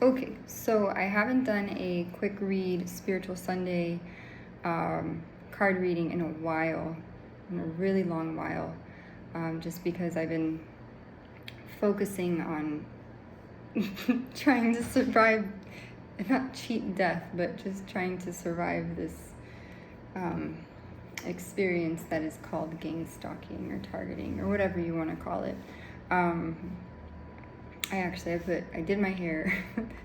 Okay, so I haven't done a quick read Spiritual Sunday card reading in a while, in a really long while, just because I've been focusing on trying to survive, not cheat death, but just trying to survive this um, experience that is called gang stalking or targeting or whatever you want to call it. I did my hair.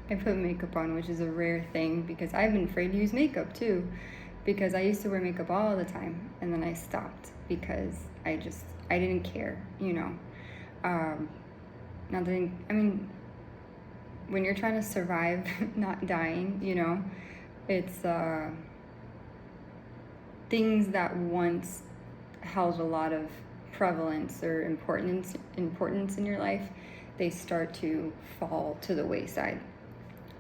I put makeup on, which is a rare thing because I've been afraid to use makeup too, because I used to wear makeup all the time and then I stopped because I didn't care, you know. Not that I mean, when you're trying to survive, not dying, you know, it's things that once held a lot of prevalence or importance in your life, they start to fall to the wayside.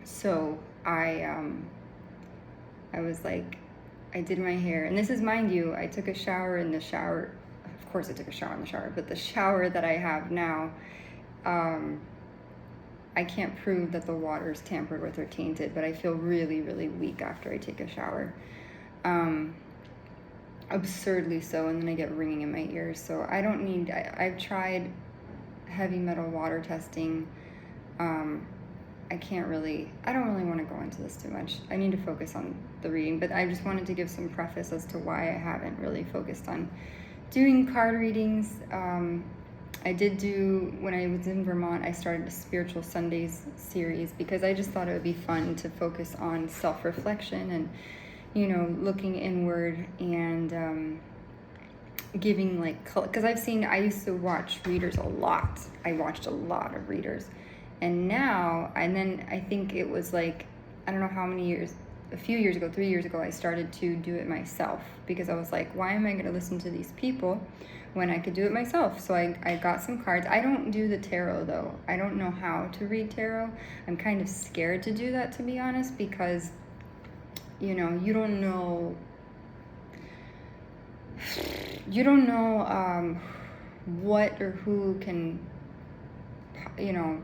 So I was like, I did my hair, and this is, mind you, I took a shower in the shower. Of course I took a shower in the shower, but the shower that I have now, I can't prove that the water is tampered with or tainted, but I feel really, really weak after I take a shower. Absurdly so, and then I get ringing in my ears. So I don't need, I've tried heavy metal water testing. I don't really want to go into this too much. I need to focus on the reading, but I just wanted to give some preface as to why I haven't really focused on doing card readings. I did do, when I was in Vermont, I started a Spiritual Sundays series because I just thought it would be fun to focus on self-reflection and, you know, looking inward and giving like, because I used to watch readers a lot. I watched a lot of readers. And then I think it was like, I don't know how many years, a few years ago, 3 years ago, I started to do it myself because I was like, why am I going to listen to these people when I could do it myself? So I got some cards. I don't do the tarot though. I don't know how to read tarot. I'm kind of scared to do that, to be honest, because, you know, you don't know what or who can, you know,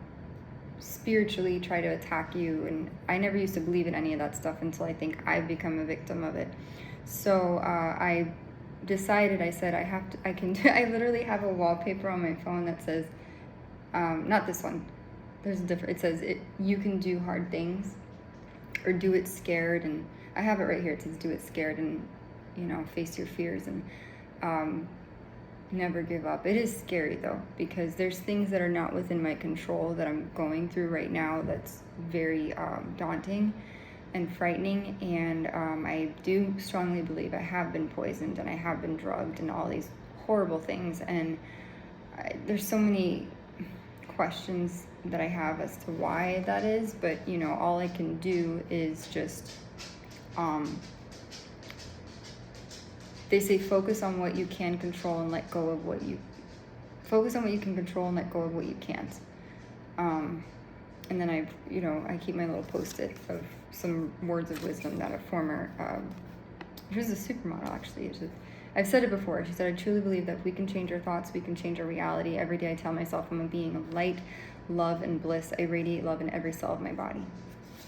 spiritually try to attack you. And I never used to believe in any of that stuff until I think I've become a victim of it. So I decided, I said, I literally have a wallpaper on my phone that says, not this one, there's a different, it says, you can do hard things or do it scared. And I have it right here. It says, do it scared and, you know, face your fears and never give up. It is scary though, because there's things that are not within my control that I'm going through right now that's very daunting and frightening. And I do strongly believe I have been poisoned and I have been drugged and all these horrible things. And there's so many questions that I have as to why that is, but you know, all I can do is just they say focus on what you can control and let go of what you focus on what you can control and let go of what you can't. And then I keep my little post-it of some words of wisdom that a former she was a supermodel actually. I've said it before. She said, I truly believe that if we can change our thoughts, we can change our reality. Every day I tell myself I'm a being of light, love, and bliss. I radiate love in every cell of my body.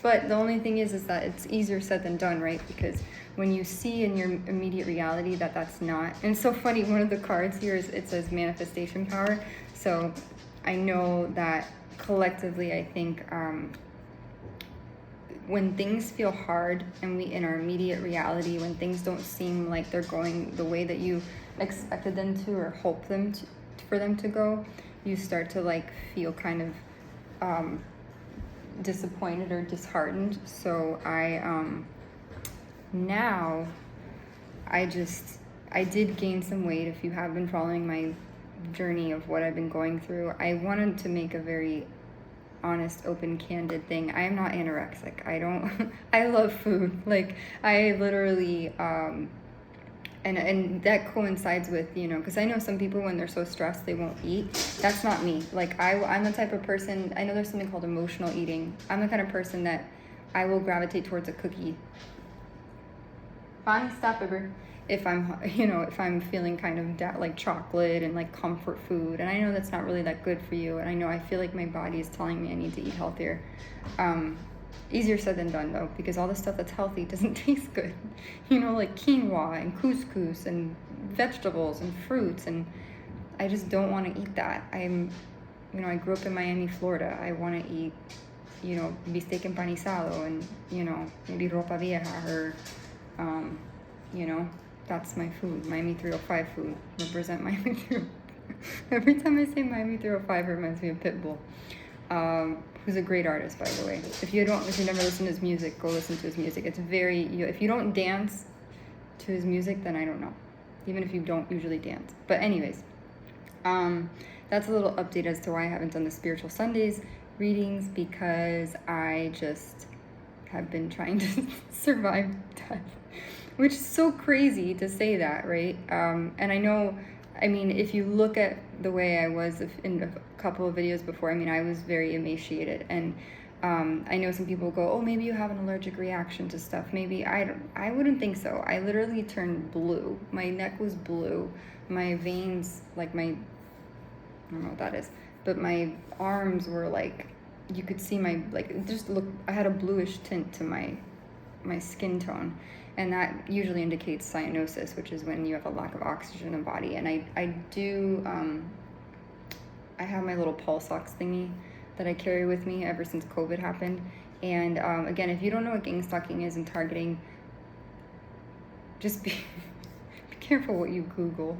But the only thing is that it's easier said than done, right? Because when you see in your immediate reality that that's not, and it's so funny, one of the cards here it says manifestation power. So I know that collectively, I think when things feel hard and we in our immediate reality, when things don't seem like they're going the way that you expected them to or hope for them to go, you start to like feel kind of disappointed or disheartened. So now I did gain some weight. If you have been following my journey of what I've been going through, I wanted to make a very honest, open, candid thing. I am not anorexic. I love food. Like I literally and that coincides with, you know, because I know some people when they're so stressed they won't eat. That's not me. Like I'm the type of person, I know there's something called emotional eating. I'm the kind of person that I will gravitate towards a cookie Bonnie, stop, Uber. If I'm, if I'm feeling kind of like chocolate and like comfort food, and I know that's not really that good for you, and I know I feel like my body is telling me I need to eat healthier. Easier said than done though, because all the stuff that's healthy doesn't taste good. Like quinoa and couscous and vegetables and fruits, and I just don't want to eat that. I grew up in Miami, Florida. I want to eat, bistec empanizado and, maybe ropa vieja or, that's my food. Miami 305 food. Represent Miami 305. Every time I say Miami 305, it reminds me of Pitbull, who's a great artist, by the way. If you never listened to his music, go listen to his music. It's if you don't dance to his music, then I don't know. Even if you don't usually dance. But anyways, that's a little update as to why I haven't done the Spiritual Sundays readings, because I just have been trying to survive death, which is so crazy to say that, right? And if you look at the way I was in a couple of videos before, I was very emaciated, and I know some people go, oh, maybe you have an allergic reaction to stuff. Maybe I wouldn't think so. I literally turned blue. My neck was blue. My veins, I don't know what that is, but my arms were you could see I had a bluish tint to my skin tone, and that usually indicates cyanosis, which is when you have a lack of oxygen in the body. And I have my little pulse ox thingy that I carry with me ever since COVID happened. And again, if you don't know what gang stalking is and targeting, just be careful what you Google,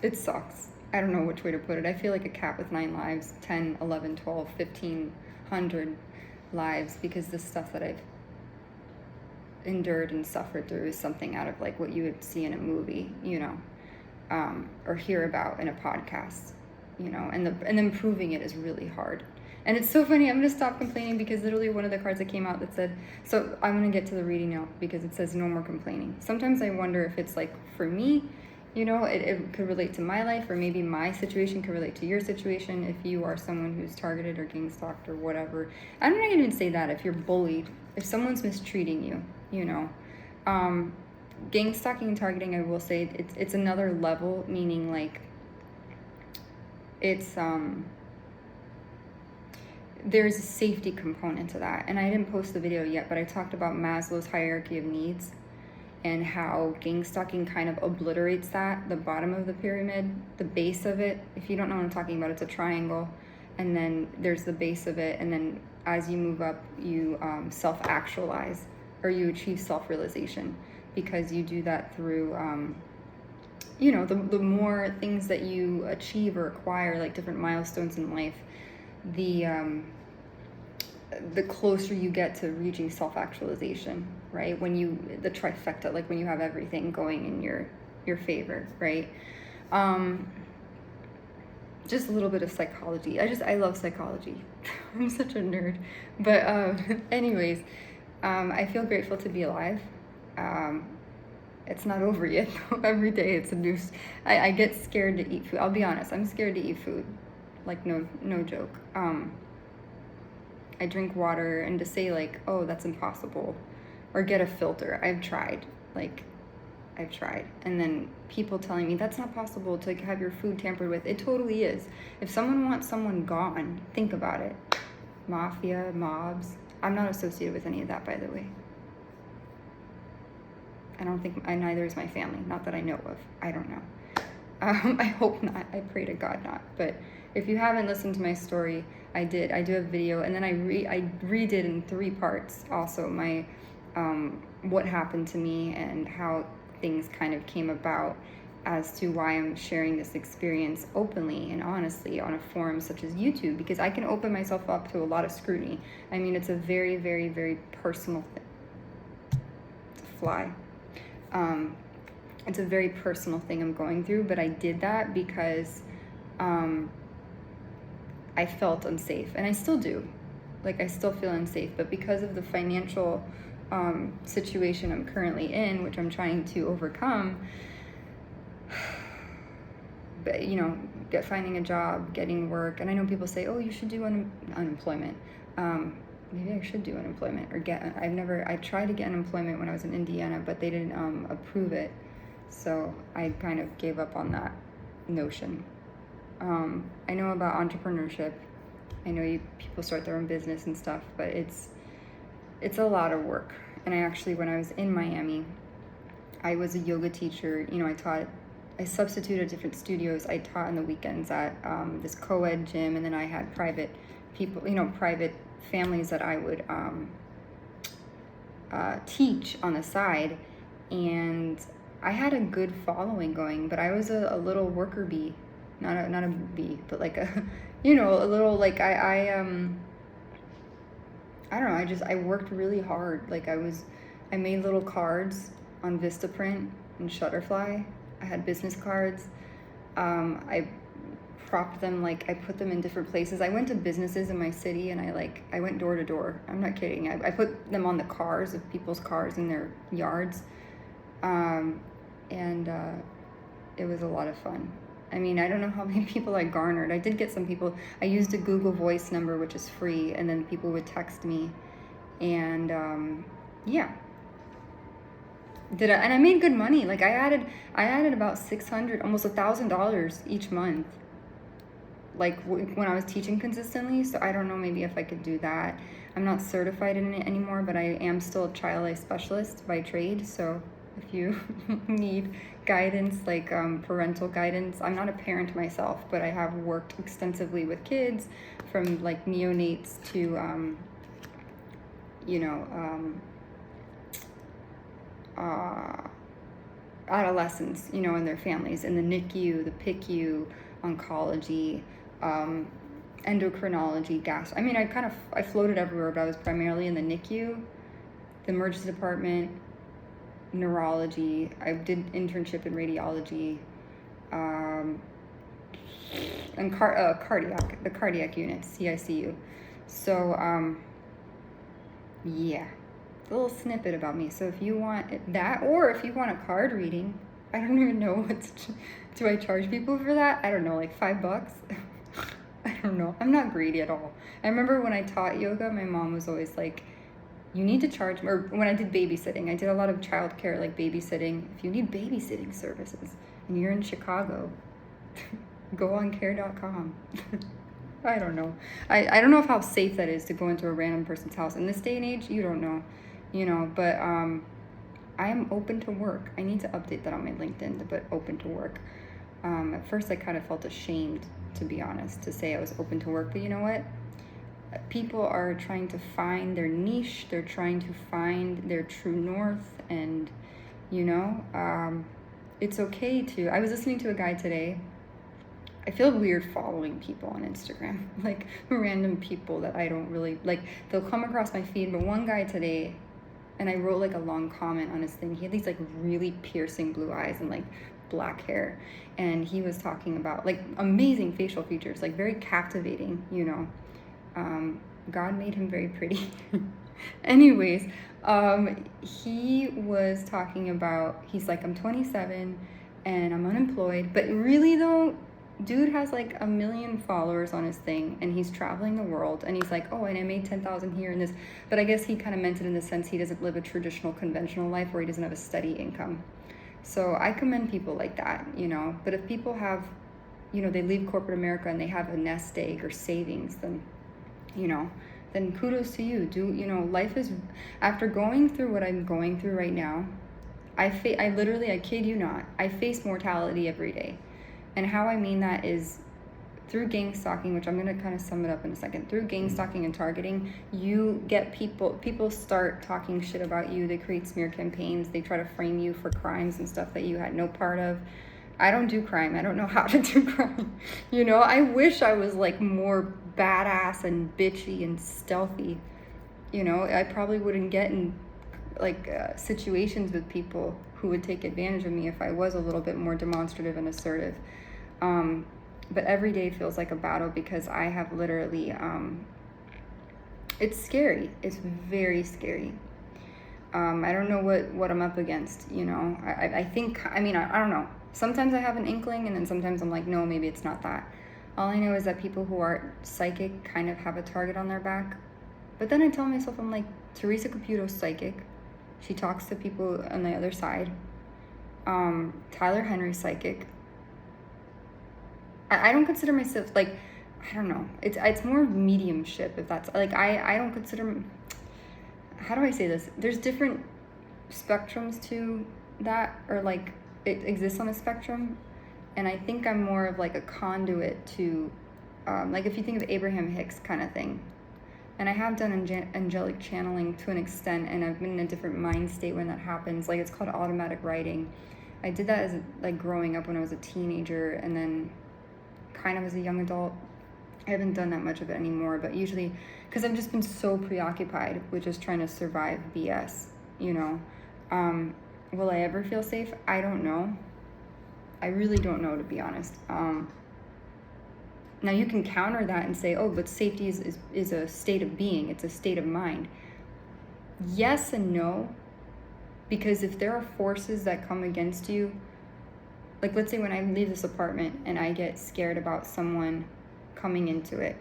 it sucks. I don't know which way to put it. I feel like a cat with 9 lives, 10, 11, 12, 1,500 lives, because the stuff that I've endured and suffered through is something out of what you would see in a movie, or hear about in a podcast, and then proving it is really hard. And it's so funny. I'm going to stop complaining, because literally one of the cards that came out that said, so I'm going to get to the reading now, because it says no more complaining. Sometimes I wonder if it's for me, it could relate to my life, or maybe my situation could relate to your situation if you are someone who's targeted or gang stalked or whatever. I'm not even say that. If you're bullied, if someone's mistreating you, gang stalking and targeting, I will say it's another level, meaning it's there's a safety component to that. And I didn't post the video yet, but I talked about Maslow's hierarchy of needs and how gang stalking kind of obliterates that, the bottom of the pyramid, the base of it. If you don't know what I'm talking about, it's a triangle, and then there's the base of it, and then as you move up, you self-actualize, or you achieve self-realization, because you do that through the more things that you achieve or acquire, like different milestones in life, the closer you get to reaching self-actualization, right? The trifecta, when you have everything going in your favor, right? Just a little bit of psychology. I love psychology. I'm such a nerd. But anyways, I feel grateful to be alive. It's not over yet, though. Every day it's a new. I get scared to eat food. I'll be honest. I'm scared to eat food. No joke. I drink water, and to say oh, that's impossible, or get a filter. I've tried. And then people telling me that's not possible to have your food tampered with. It totally is. If someone wants someone gone, think about it. Mafia, mobs. I'm not associated with any of that, by the way. I don't think, neither is my family. Not that I know of. I don't know. I hope not. I pray to God not. But if you haven't listened to my story, I do a video, and then I redid in 3 parts also my what happened to me and how things kind of came about as to why I'm sharing this experience openly and honestly on a forum such as YouTube, because I can open myself up to a lot of scrutiny. It's a very, very, very personal thing. It's a fly. It's a very personal thing I'm going through, but I did that because I felt unsafe, and I still do. I still feel unsafe, but because of the financial situation I'm currently in, which I'm trying to overcome, but finding a job, getting work, and I know people say, oh, you should do unemployment. maybe I should do unemployment or I tried to get unemployment when I was in Indiana, but they didn't approve it. So I kind of gave up on that notion. I know about entrepreneurship. I know people start their own business and stuff, but it's a lot of work. And I actually, when I was in Miami, I was a yoga teacher. I substituted at different studios. I taught on the weekends at this co-ed gym, and then I had private people, private families that I would teach on the side. And I had a good following going, but I was a little worker bee, not a bee, but like a, a little, like I don't know, I worked really hard. Like I made little cards on Vistaprint and Shutterfly. I had business cards. I propped them, like I put them in different places. I went to businesses in my city and I went door to door. I'm not kidding. I put them on the cars of people's cars in their yards. And it was a lot of fun. I mean, I don't know how many people I garnered. I did get some people. I used a Google Voice number, which is free, and then people would text me. And yeah. And I made good money. Like I added about $600, almost $1,000 each month. Like when I was teaching consistently. So I don't know, maybe if I could do that. I'm not certified in it anymore, but I am still a child life specialist by trade. So if you need guidance, like parental guidance, I'm not a parent myself, but I have worked extensively with kids from like neonates to, adolescents, and their families in the NICU, the PICU, oncology, endocrinology, I mean, I floated everywhere, but I was primarily in the NICU, the emergency department, neurology. I did internship in radiology, and the cardiac unit, CICU. So, yeah, a little snippet about me. So if you want that, or if you want a card reading, I don't even know do I charge people for that? I don't know, like $5? I don't know. I'm not greedy at all. I remember when I taught yoga, my mom was always like, you need to charge, or when I did babysitting, I did a lot of childcare, like babysitting. If you need babysitting services and you're in Chicago, go on care.com. I don't know. I don't know how safe that is to go into a random person's house. In this day and age, you don't know, but I am open to work. I need to update that on my LinkedIn, but open to work. At first, I kind of felt ashamed, to be honest, to say I was open to work, but you know what? People are trying to find their niche. They're trying to find their true north, and it's okay to. I was listening to a guy today. I feel weird following people on Instagram, like random people that I don't really like. They'll come across my feed, but one guy today, and I wrote like a long comment on his thing. He had these like really piercing blue eyes and like black hair, and he was talking about like amazing facial features, like very captivating, God made him very pretty. Anyways, he was talking about, he's like, I'm 27 and I'm unemployed, but really though, dude has like 1 million followers on his thing, and he's traveling the world, and he's like, oh, and I made 10,000 here and this, but I guess he kind of meant it in the sense he doesn't live a traditional conventional life where he doesn't have a steady income. So I commend people like that, but if people have, they leave corporate America and they have a nest egg or savings, then then kudos to you. Life is, after going through what I'm going through right now, I kid you not, I face mortality every day. And how I mean that is through gang stalking, which I'm going to kind of sum it up in a second. Through gang stalking and targeting, you get people start talking shit about you. They create smear campaigns. They try to frame you for crimes and stuff that you had no part of. I don't do crime. I don't know how to do crime. I wish I was like more badass and bitchy and stealthy. I probably wouldn't get in like situations with people who would take advantage of me if I was a little bit more demonstrative and assertive. But every day feels like a battle because I have literally, it's scary. It's very scary. I don't know what I'm up against, I think, I don't know. Sometimes I have an inkling, and then sometimes I'm like, no, maybe it's not that. All I know is that people who are psychic kind of have a target on their back. But then I tell myself, I'm like, Teresa Caputo's psychic. She talks to people on the other side. Tyler Henry's psychic. I don't consider myself, like, I don't know. It's more mediumship, if that's, like, I don't consider, how do I say this? There's different spectrums to that, or like, it exists on a spectrum. And I think I'm more of like a conduit to, like if you think of Abraham Hicks kind of thing. And I have done angelic channeling to an extent, and I've been in a different mind state when that happens. Like, it's called automatic writing. I did that as like growing up when I was a teenager, and then kind of as a young adult. I haven't done that much of it anymore, but usually, because I've just been so preoccupied with just trying to survive BS, you know. Will I ever feel safe? I don't know. I really don't know, to be honest. Now you can counter that and say, oh, but safety is a state of being. It's a state of mind. Yes and no, because if there are forces that come against you, like let's say when I leave this apartment and I get scared about someone coming into it,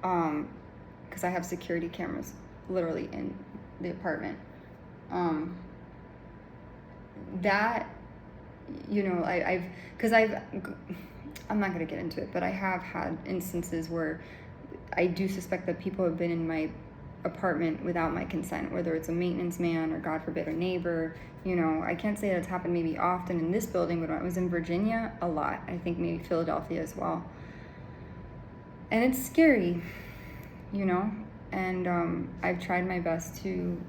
because I have security cameras literally in the apartment, that, you know, I'm not going to get into it, but I have had instances where I do suspect that people have been in my apartment without my consent, whether it's a maintenance man or, God forbid, a neighbor. You know, I can't say that's happened maybe often in this building, but when I was in Virginia, a lot. I think maybe Philadelphia as well. And it's scary, you know, and I've tried my best to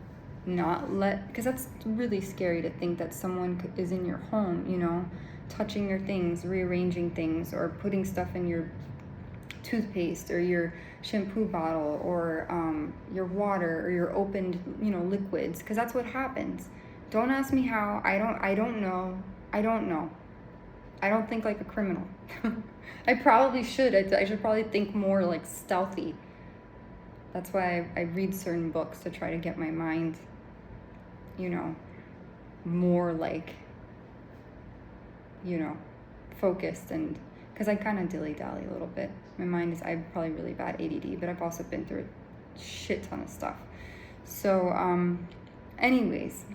not let, because that's really scary to think that someone is in your home, you know, touching your things, rearranging things, or putting stuff in your toothpaste or your shampoo bottle, or your water, or your opened, you know, liquids, because that's what happens. Don't ask me how. I don't know. I don't think like a criminal. I probably should. I should probably think more like stealthy. That's why I read certain books to try to get my mind, you know, more like, you know, focused, and because I kind of dilly-dally a little bit. My mind is, I have probably really bad ADD, but I've also been through a shit ton of stuff. So, anyways,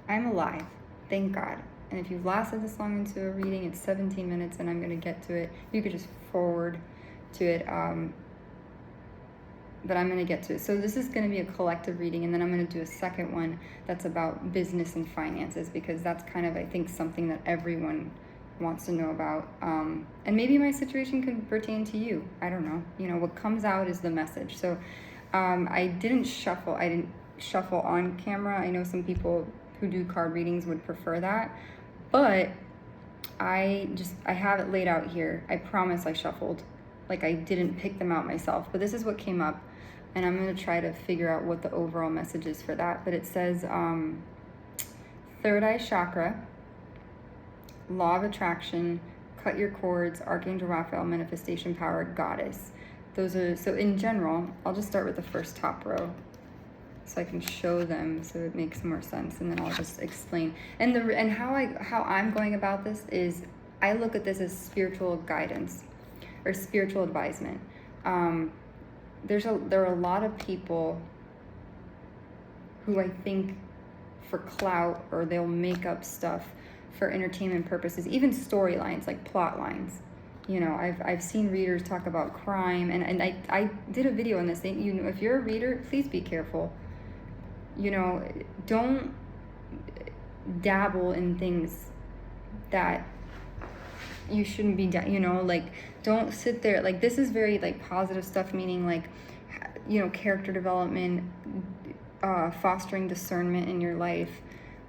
I'm alive, thank God. And if you've lasted this long into a reading, it's 17 minutes and I'm going to get to it. You could just forward to it, but I'm going to get to it. So this is going to be a collective reading, and then I'm going to do a second one that's about business and finances, because that's kind of, I think, something that everyone wants to know about. And maybe my situation could pertain to you. I don't know. You know, what comes out is the message. So I didn't shuffle on camera. I know some people who do card readings would prefer that, but I have it laid out here. I promise I shuffled. Like, I didn't pick them out myself, but this is what came up, and I'm going to try to figure out what the overall message is for that. But it says, third eye chakra, law of attraction, cut your cords, Archangel Raphael, manifestation power, goddess. Those are, so in general, I'll just start with the first top row so I can show them so it makes more sense, and then I'll just explain. And how I'm going about this is, I look at this as spiritual guidance or spiritual advisement. There are a lot of people who, I think, for clout, or they'll make up stuff for entertainment purposes, even storylines, like plot lines. You know, I've seen readers talk about crime, and I did a video on this thing. You know, if you're a reader, please be careful. You know, don't dabble in things that you shouldn't be, you know, like, don't sit there, like, this is very, like, positive stuff, meaning, like, you know, character development, fostering discernment in your life,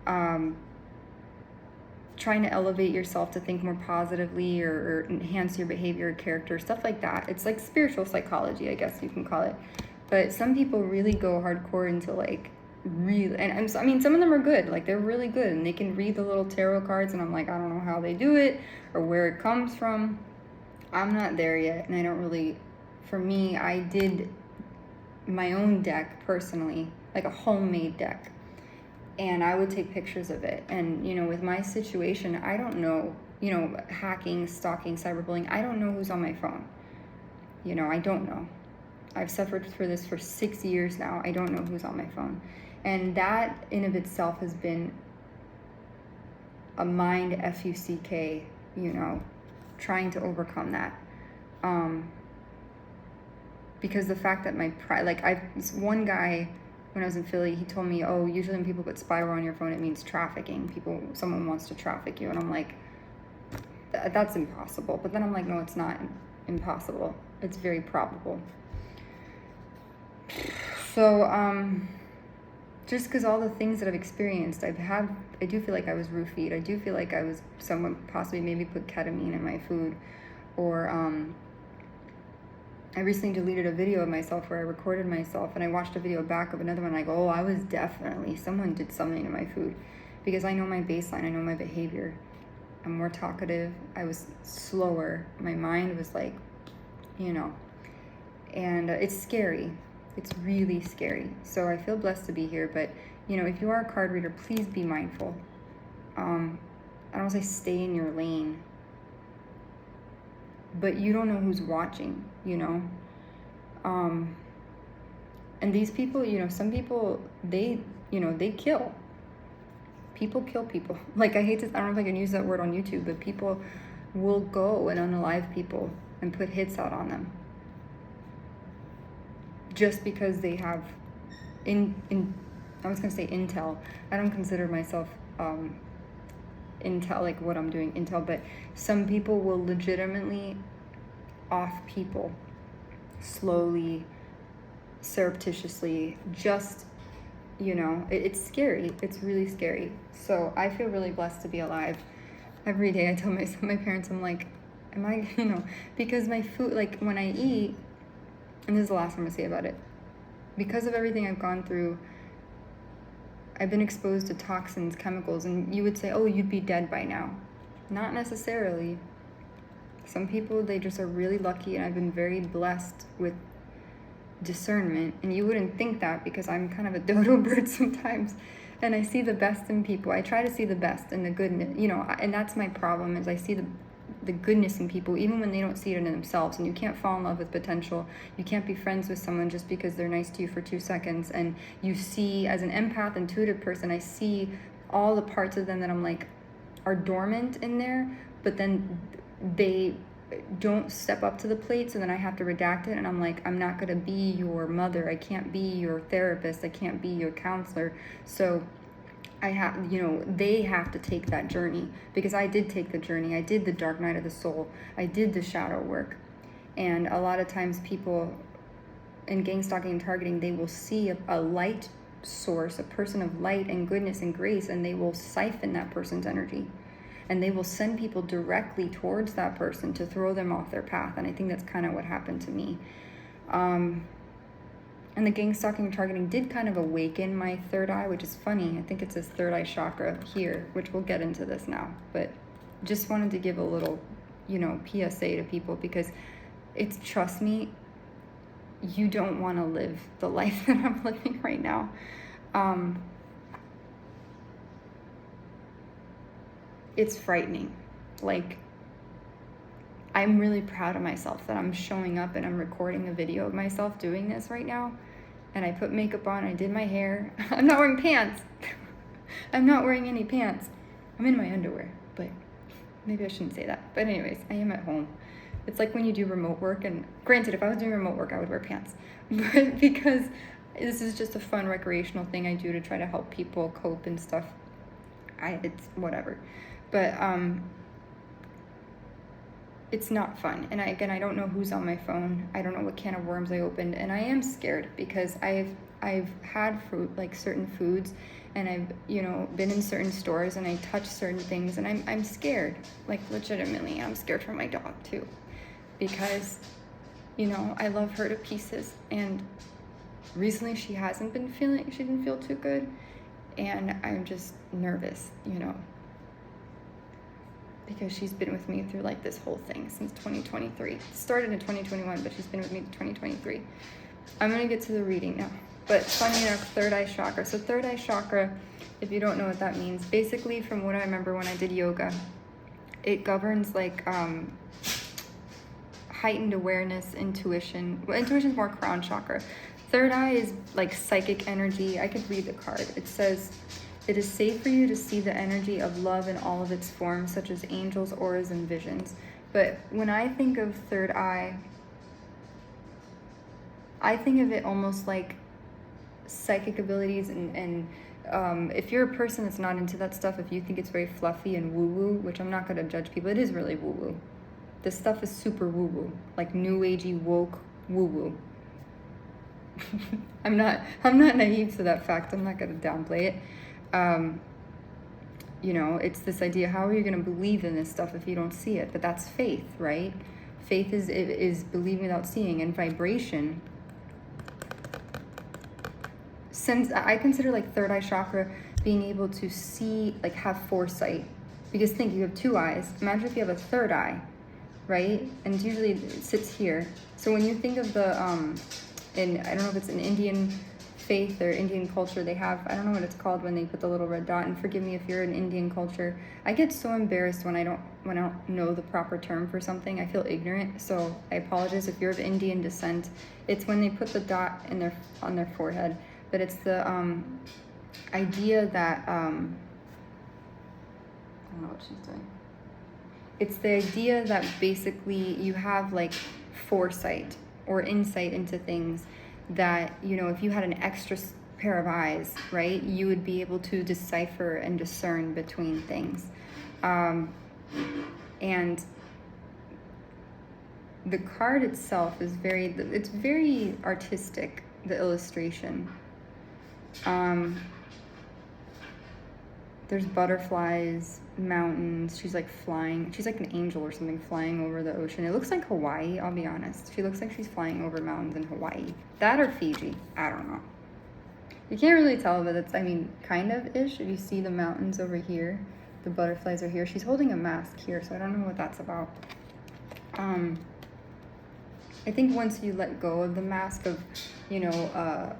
trying to elevate yourself to think more positively, or enhance your behavior or character, stuff like that. It's like spiritual psychology, I guess you can call it. But some people really go hardcore into, like, really, and I mean, some of them are good, like, they're really good, and they can read the little tarot cards, and I'm like, I don't know how they do it or where it comes from. I'm not there yet, and I don't really, for me, I did my own deck personally, like a homemade deck, and I would take pictures of it. And, you know, with my situation, I don't know, you know, hacking, stalking, cyberbullying, I don't know who's on my phone. You know, I don't know. I've suffered for this for 6 years now. I don't know who's on my phone. And that in of itself has been a mind fuck, you know, trying to overcome that. Because the fact that my pride, like one guy when I was in Philly, he told me, oh, usually when people put spyware on your phone, it means trafficking. Someone wants to traffic you. And I'm like, that's impossible. But then I'm like, no, it's not impossible. It's very probable. So, just because all the things that I've experienced, I do feel like I was roofied. I do feel like someone possibly maybe put ketamine in my food. Or, I recently deleted a video of myself where I recorded myself, and I watched a video back of another one, and I go, oh, someone did something to my food. Because I know my baseline, I know my behavior. I'm more talkative, I was slower, my mind was like, you know, and it's scary. It's really scary. So I feel blessed to be here, but, you know, if you are a card reader, please be mindful. I don't want to say stay in your lane, but you don't know who's watching, you know. And these people, you know, some people, they kill. People kill people. Like, I don't know if I can use that word on YouTube, but people will go and unalive people and put hits out on them. Just because they have I was gonna say intel. I don't consider myself intel, like what I'm doing intel, but some people will legitimately off people slowly, surreptitiously, just, you know, it's scary. It's really scary. So I feel really blessed to be alive. Every day I tell my parents, I'm like, am I, you know, because my food, like when I eat, and this is the last I'm gonna say about it, because of everything I've gone through, I've been exposed to toxins, chemicals, and you would say, oh, you'd be dead by now. Not necessarily. Some people, they just are really lucky, and I've been very blessed with discernment, and you wouldn't think that because I'm kind of a dodo bird sometimes, and I see the best in people. I try to see the best and the goodness, you know, and that's my problem, is I see the goodness in people even when they don't see it in themselves. And you can't fall in love with potential. You can't be friends with someone just because they're nice to you for 2 seconds. And you see, as an empath, intuitive person, I see all the parts of them that I'm like are dormant in there, but then they don't step up to the plate, so then I have to redact it, and I'm like, I'm not gonna be your mother, I can't be your therapist, I can't be your counselor. So I have, you know, they have to take that journey, because I did take the journey. I did the dark night of the soul. I did the shadow work. And a lot of times people in gang stalking and targeting, they will see a light source, a person of light and goodness and grace, and they will siphon that person's energy. And they will send people directly towards that person to throw them off their path. And I think that's kind of what happened to me. And the gang stalking and targeting did kind of awaken my third eye, which is funny. I think it says third eye chakra here, which we'll get into this now. But just wanted to give a little, you know, PSA to people, because trust me, you don't want to live the life that I'm living right now. It's frightening. Like, I'm really proud of myself that I'm showing up and I'm recording a video of myself doing this right now. And I put makeup on, I did my hair. I'm not wearing pants. I'm not wearing any pants. I'm in my underwear, but maybe I shouldn't say that. But anyways, I am at home. It's like when you do remote work, and granted, if I was doing remote work, I would wear pants. But because this is just a fun recreational thing I do to try to help people cope and stuff, it's whatever. But it's not fun. And I don't know who's on my phone. I don't know what can of worms I opened, and I am scared because I've had fruit, like certain foods, and I've, you know, been in certain stores and I touch certain things, and I'm scared. Like, legitimately, I'm scared for my dog too, because, you know, I love her to pieces, and recently she didn't feel too good, and I'm just nervous, you know, because she's been with me through like this whole thing since 2023. It started in 2021, but she's been with me to 2023. I'm gonna get to the reading now. But funny enough, third eye chakra. So third eye chakra, if you don't know what that means, basically from what I remember when I did yoga, it governs like heightened awareness, intuition. Well, intuition is more crown chakra. Third eye is like psychic energy. I could read the card. It says, it is safe for you to see the energy of love in all of its forms, such as angels, auras, and visions. But when I think of third eye, I think of it almost like psychic abilities and if you're a person that's not into that stuff, if you think it's very fluffy and woo-woo, which I'm not going to judge people, it is really woo-woo. This stuff is super woo-woo, like new agey woke woo-woo. I'm not naive to that fact. I'm not going to downplay it. You know, it's this idea, how are you going to believe in this stuff if you don't see it? But that's faith, right? Faith is believing without seeing, and vibration. Since I consider like third eye chakra being able to see, like have foresight, because think, you have two eyes. Imagine if you have a third eye, right? And usually it sits here. So when you think of the in, I don't know if it's an Indian faith or Indian culture, they have, I don't know what it's called when they put the little red dot, and forgive me if you're an Indian culture. I get so embarrassed when I don't know the proper term for something. I feel ignorant, so I apologize if you're of Indian descent. It's when they put the dot in on their forehead. But it's the idea that, I don't know what she's doing. It's the idea that basically you have like foresight or insight into things that, you know, if you had an extra pair of eyes, right, you would be able to decipher and discern between things. And the card itself is it's very artistic, the illustration. There's butterflies, mountains. She's like flying. She's like an angel or something flying over the ocean. It looks like Hawaii, I'll be honest. She looks like she's flying over mountains in Hawaii. That or Fiji. I don't know. You can't really tell, but it's, I mean, kind of ish. If you see the mountains over here, the butterflies are here. She's holding a mask here, so I don't know what that's about. I think once you let go of the mask of, you know,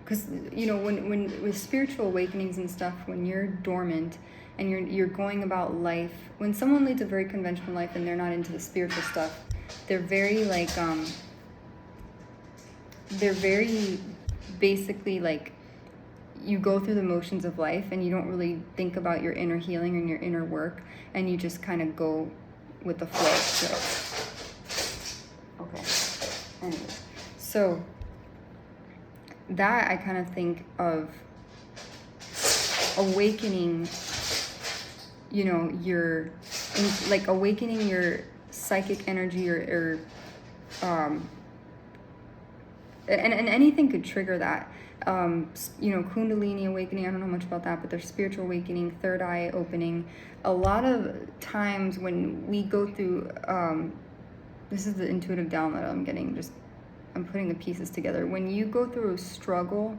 because, you know, when with spiritual awakenings and stuff, when you're dormant and you're going about life, when someone leads a very conventional life and they're not into the spiritual stuff, they're very like they're very basically like, you go through the motions of life and you don't really think about your inner healing and your inner work, and you just kind of go with the flow. So, okay. Anyway, so that I kind of think of awakening, you know, like awakening your psychic energy or and anything could trigger that. You know, Kundalini awakening, I don't know much about that, but there's spiritual awakening, third eye opening. A lot of times when we go through, this is the intuitive download I'm getting, I'm putting the pieces together. When you go through a struggle,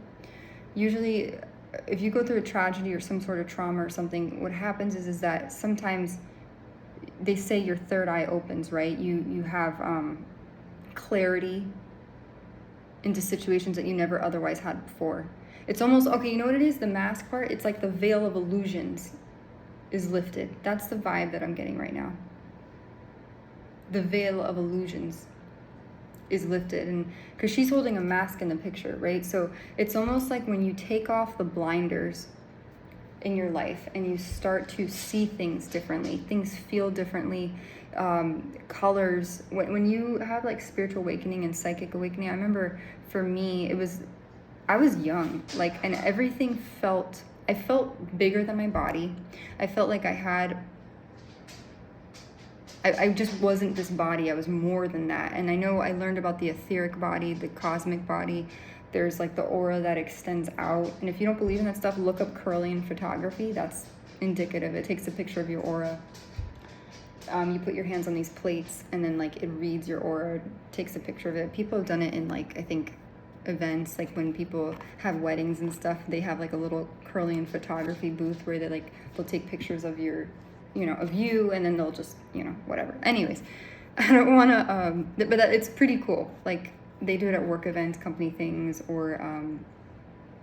usually if you go through a tragedy or some sort of trauma or something, what happens is that sometimes they say your third eye opens, right? You have clarity into situations that you never otherwise had before. It's almost, okay, you know what it is? The mask part, it's like the veil of illusions is lifted. That's the vibe that I'm getting right now. The veil of illusions is lifted, and because she's holding a mask in the picture, right? So it's almost like when you take off the blinders in your life and you start to see things differently, things feel differently, colors. When you have like spiritual awakening and psychic awakening, I remember for me, I was young, like, and everything I felt bigger than my body. I felt like I just wasn't this body. I was more than that. And I know I learned about the etheric body, the cosmic body. There's like the aura that extends out. And if you don't believe in that stuff, look up Kirlian photography. That's indicative. It takes a picture of your aura. You put your hands on these plates and then like it reads your aura, takes a picture of it. People have done it in like, I think, events, like when people have weddings and stuff, they have like a little Kirlian photography booth where they'll take pictures of your, you know, of you, and then they'll just, you know, whatever. Anyways, I don't want to, but it's pretty cool. Like they do it at work events, company things, or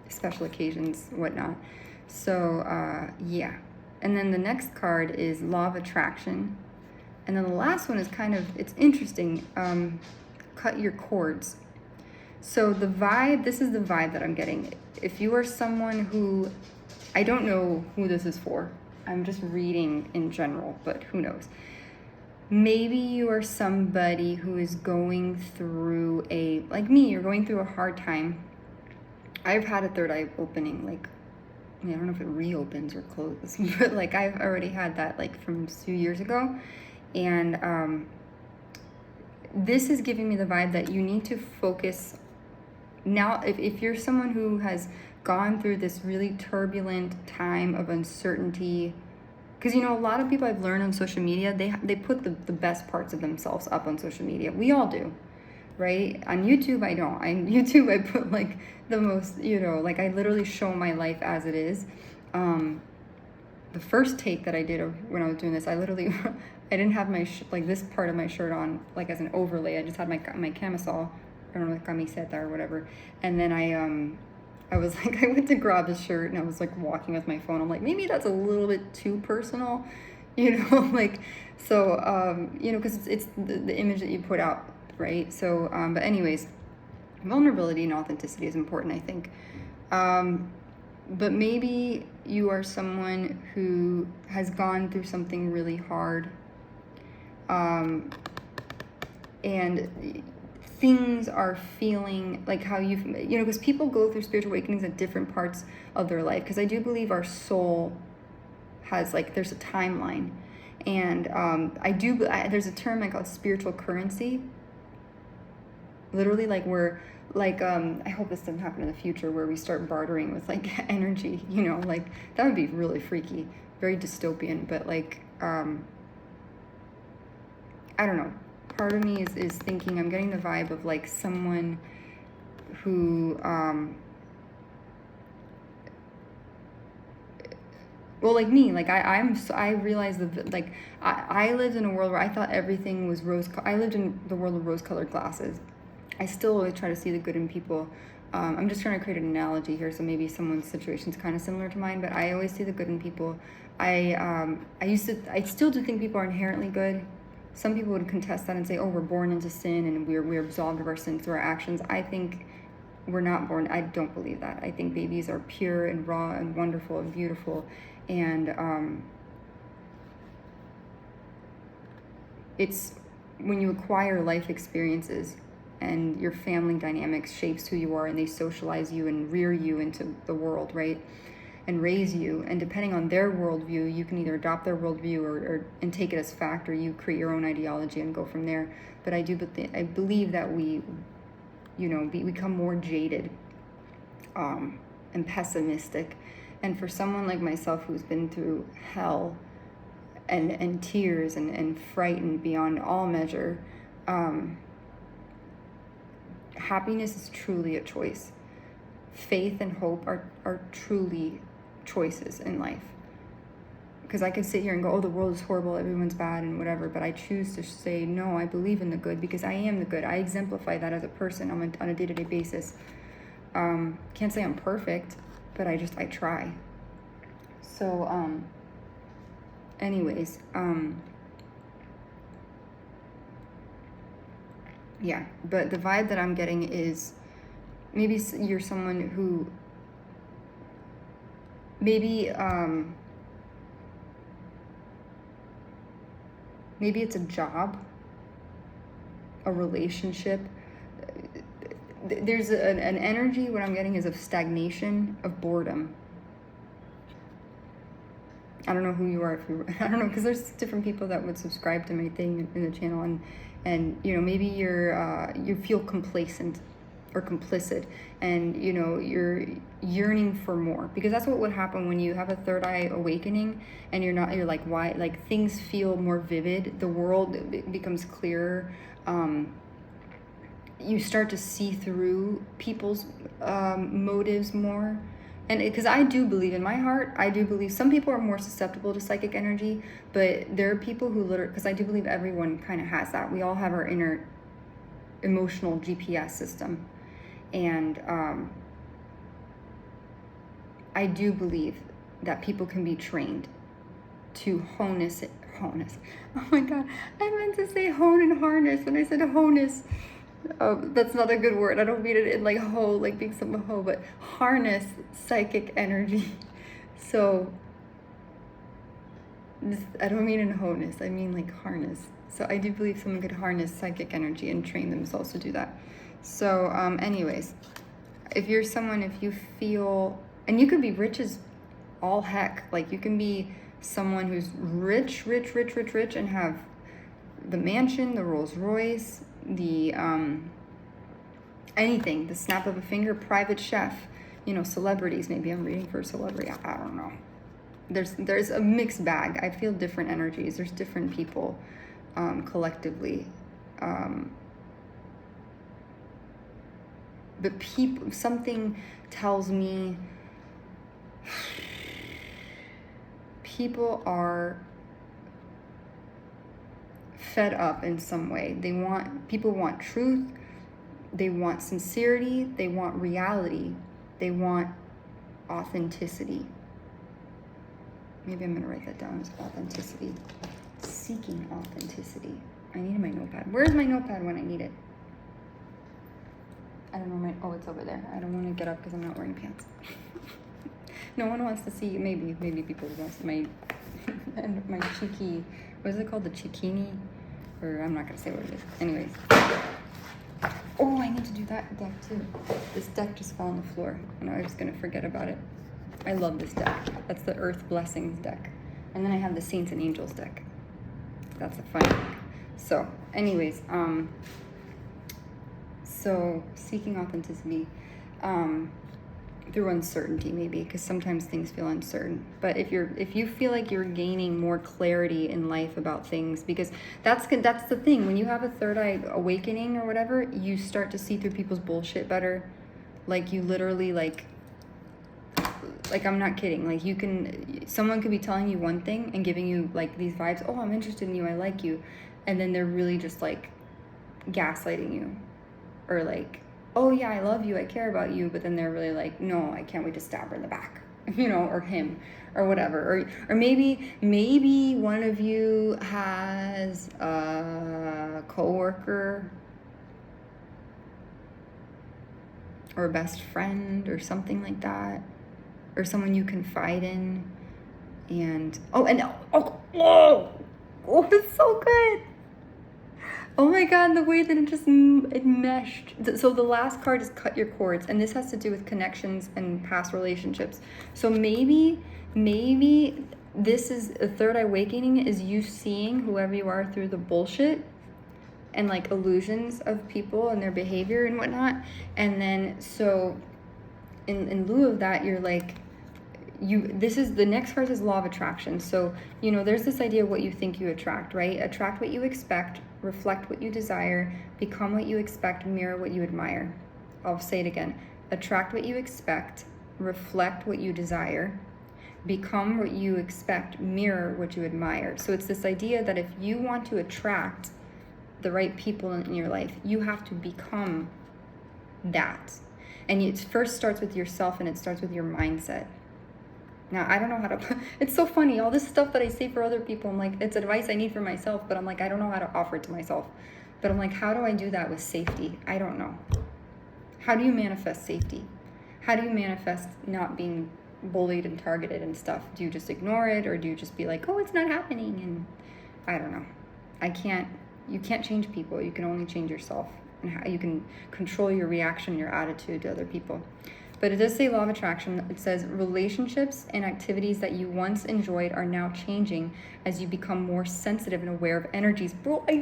special occasions, whatnot. So yeah. And then the next card is Law of Attraction. And then the last one is it's interesting. Cut your cords. So this is the vibe that I'm getting. If you are someone who, I don't know who this is for. I'm just reading in general, but who knows? Maybe you are somebody who is going through like me, you're going through a hard time. I've had a third eye opening, like, I don't know if it reopens or closes, but like I've already had that like from a few years ago. And this is giving me the vibe that you need to focus now. If you're someone who has gone through this really turbulent time of uncertainty, because a lot of people I've learned on social media, they put the best parts of themselves up on social media. We all do, right? On YouTube, I don't. On YouTube, I put like the most, like I literally show my life as it is. The first take that I did when I was doing this, I literally, I didn't have my like this part of my shirt on like as an overlay. I just had my camisole, I don't know, camiseta or whatever. And then I was like, I went to grab a shirt and I was like walking with my phone. I'm like, maybe that's a little bit too personal, like, so, because it's the image that you put out, right? So, but anyways, vulnerability and authenticity is important, I think. But maybe you are someone who has gone through something really hard, and things are feeling like how because people go through spiritual awakenings at different parts of their life, because I do believe our soul has there's a timeline, and there's a term I call it spiritual currency. Literally, I hope this doesn't happen in the future where we start bartering with energy, like that would be really freaky, very dystopian. But I don't know. Part of me is thinking, I'm getting the vibe of someone who, well, like me, I realized that I lived in a world where I thought everything was I lived in the world of rose-colored glasses. I still always try to see the good in people. I'm just trying to create an analogy here, so maybe someone's situation is kind of similar to mine, but I always see the good in people. I still do think people are inherently good. Some people would contest that and say, oh, we're born into sin and we're absolved of our sin through our actions. I think we're not born. I don't believe that. I think babies are pure and raw and wonderful and beautiful. And it's when you acquire life experiences and your family dynamics shapes who you are, and they socialize you and rear you into the world, right? And raise you, and depending on their worldview, you can either adopt their worldview and take it as fact, or you create your own ideology and go from there. But I believe that we become more jaded and pessimistic. And for someone like myself who's been through hell and tears and frightened beyond all measure, happiness is truly a choice. Faith and hope are truly choices in life. Because I could sit here and go, oh, the world is horrible, everyone's bad and whatever, but I choose to say, no, I believe in the good because I am the good. I exemplify that as a person on a day-to-day basis. Can't say I'm perfect, but I try. So, anyways, yeah, but the vibe that I'm getting is maybe you're someone who maybe it's a job, a relationship. There's an energy, what I'm getting is of stagnation, of boredom. I don't know who you are, I don't know, because there's different people that would subscribe to my thing in the channel, and maybe you feel complacent or complicit, and you're yearning for more, because that's what would happen when you have a third eye awakening and you're like, why, things feel more vivid, the world becomes clearer, you start to see through people's motives more. And because I do believe in my heart, I do believe some people are more susceptible to psychic energy, but there are people who literally, because I do believe everyone kind of has that. We all have our inner emotional GPS system. And I do believe that people can be trained to Honus. Oh my god, I meant to say hone and harness, and I said honus. That's not a good word. I don't mean it in like hoe, like being some hoe, but harness psychic energy. So I don't mean in honus. I mean like harness. So I do believe someone could harness psychic energy and train themselves to do that. So, anyways, if you're someone, if you feel, and you could be rich as all heck, like you can be someone who's rich, and have the mansion, the Rolls Royce, the anything, the snap of a finger, private chef, celebrities. Maybe I'm reading for a celebrity. I don't know. There's a mixed bag. I feel different energies. There's different people collectively. But something tells me people are fed up in some way. People want truth, they want sincerity, they want reality, they want authenticity. Maybe I'm gonna write that down as authenticity. Seeking authenticity. I need my notepad. Where's my notepad when I need it? I don't know oh, it's over there. I don't want to get up because I'm not wearing pants. No one wants to see, maybe people want to see my cheeky, what is it called? The chikini? Or I'm not going to say what it is. Anyways. Oh, I need to do that deck too. This deck just fell on the floor and I was going to forget about it. I love this deck. That's the Earth Blessings deck. And then I have the Saints and Angels deck. That's a fun deck. So, anyways, so seeking authenticity through uncertainty, maybe, because sometimes things feel uncertain. But if you feel like you're gaining more clarity in life about things, because that's the thing. When you have a third eye awakening or whatever, you start to see through people's bullshit better. Like you literally like I'm not kidding. Like someone could be telling you one thing and giving you like these vibes. Oh, I'm interested in you. I like you, and then they're really just like gaslighting you. Or like, oh yeah, I love you, I care about you, but then they're really like, no, I can't wait to stab her in the back, or him, or whatever. Or maybe one of you has a coworker or a best friend or something like that, or someone you confide in, and it's so good. Oh my god, the way that it meshed. So the last card is cut your cords, and this has to do with connections and past relationships. So maybe this is a third eye awakening, is you seeing whoever you are through the bullshit and like illusions of people and their behavior and whatnot. And then so in lieu of that, you're like, the next part is law of attraction. So, there's this idea of what you think you attract, right? Attract what you expect, reflect what you desire, become what you expect, mirror what you admire. I'll say it again. Attract what you expect, reflect what you desire, become what you expect, mirror what you admire. So it's this idea that if you want to attract the right people in your life, you have to become that. And it first starts with yourself, and it starts with your mindset. Now, I don't know how to, it's so funny, all this stuff that I say for other people, I'm like, it's advice I need for myself, but I'm like, I don't know how to offer it to myself. But I'm like, how do I do that with safety? I don't know. How do you manifest safety? How do you manifest not being bullied and targeted and stuff? Do you just ignore it, or do you just be like, oh, it's not happening? And I don't know. You can't change people. You can only change yourself, and how you can control your reaction, your attitude to other people. But it does say law of attraction. It says relationships and activities that you once enjoyed are now changing as you become more sensitive and aware of energies. Bro, I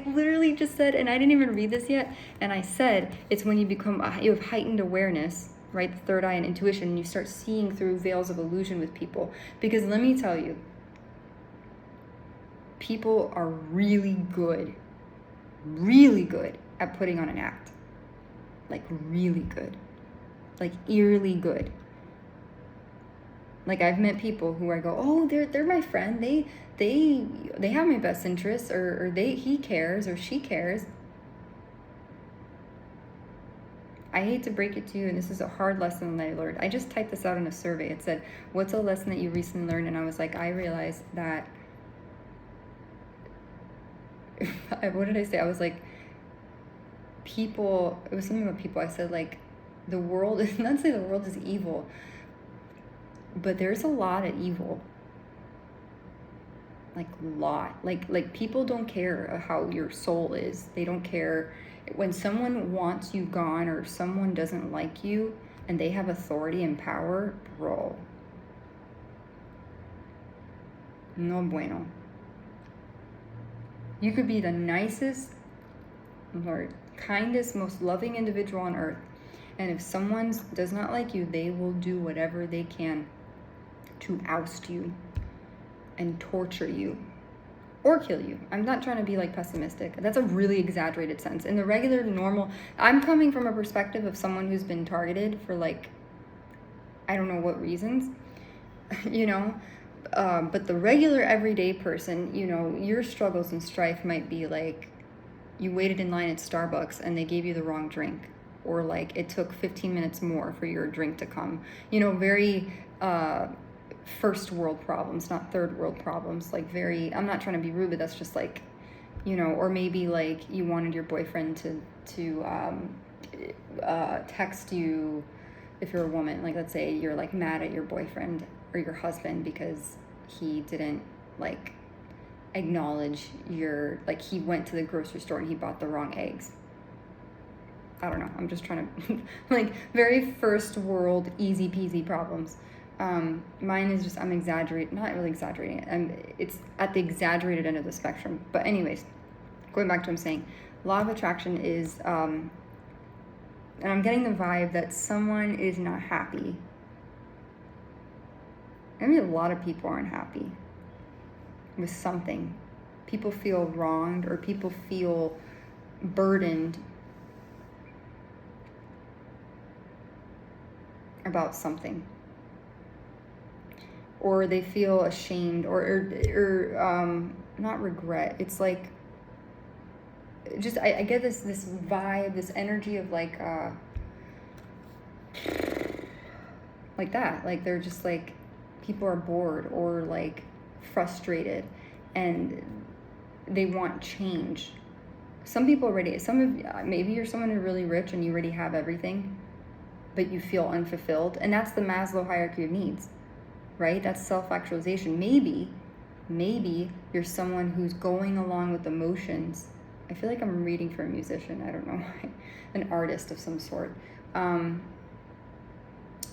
literally just said, and I didn't even read this yet, and I said it's when you have heightened awareness, right? The third eye and intuition, and you start seeing through veils of illusion with people. Because let me tell you, people are really good at putting on an act. Like really good. Like eerily good. Like I've met people who I go, oh, they're my friend. They have my best interests, or he cares or she cares. I hate to break it to you, and this is a hard lesson that I learned. I just typed this out in a survey. It said, what's a lesson that you recently learned? And I was like, I realized that what did I say? I was like, people, it was something about people. I said, like, the world is, not to say the world is evil, but there's a lot of evil. Like, like people don't care how your soul is. They don't care when someone wants you gone or someone doesn't like you and they have authority and power, bro. No bueno. You could be the nicest, or kindest, most loving individual on earth, and if someone does not like you, they will do whatever they can to oust you and torture you or kill you. I'm not trying to be like pessimistic. That's a really exaggerated sense. In the regular, normal, I'm coming from a perspective of someone who's been targeted for, like, I don't know what reasons, you know. But the regular everyday person, you know, your struggles and strife might be like, you waited in line at Starbucks and they gave you the wrong drink, or like it took 15 minutes more for your drink to come. You know, very first world problems, not third world problems. Like, very, I'm not trying to be rude, but that's just like, you know. Or maybe like you wanted your boyfriend to text you. If you're a woman, like, let's say you're like mad at your boyfriend or your husband because he didn't like acknowledge your, like, he went to the grocery store and he bought the wrong eggs. I don't know, I'm just trying to like, very first world, easy peasy problems. Mine is just, I'm exaggerating, not really exaggerating, it's at the exaggerated end of the spectrum. But anyways, going back to what I'm saying, law of attraction is and I'm getting the vibe that someone is not happy. Maybe a lot of people aren't happy with something. People feel wronged, or people feel burdened about something, or they feel ashamed, or not regret. It's like, just I get this vibe, this energy of like that, like they're just like, people are bored or like frustrated and they want change. Some people already, maybe you're someone who's really rich and you already have everything, but you feel unfulfilled, and that's the Maslow hierarchy of needs, right? That's self-actualization. Maybe you're someone who's going along with the motions. I feel like I'm reading for a musician, I don't know why, an artist of some sort.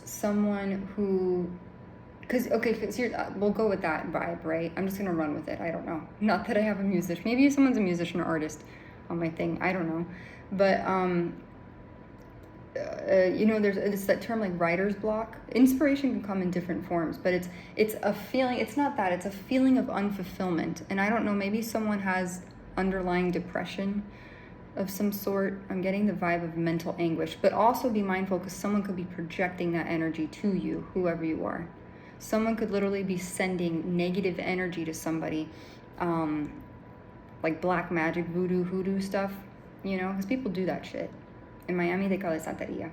Someone who, because we'll go with that vibe, right? I'm just gonna run with it. I don't know. Not that I have a musician. Maybe someone's a musician or artist on my thing. I don't know. But you know, it's that term like writer's block. Inspiration can come in different forms, but it's a feeling. It's not that. It's a feeling of unfulfillment. And I don't know. Maybe someone has underlying depression of some sort. I'm getting the vibe of mental anguish, but also be mindful because someone could be projecting that energy to you, whoever you are. Someone could literally be sending negative energy to somebody, like black magic, voodoo, hoodoo stuff, you know, because people do that shit. In Miami, they call it Santeria.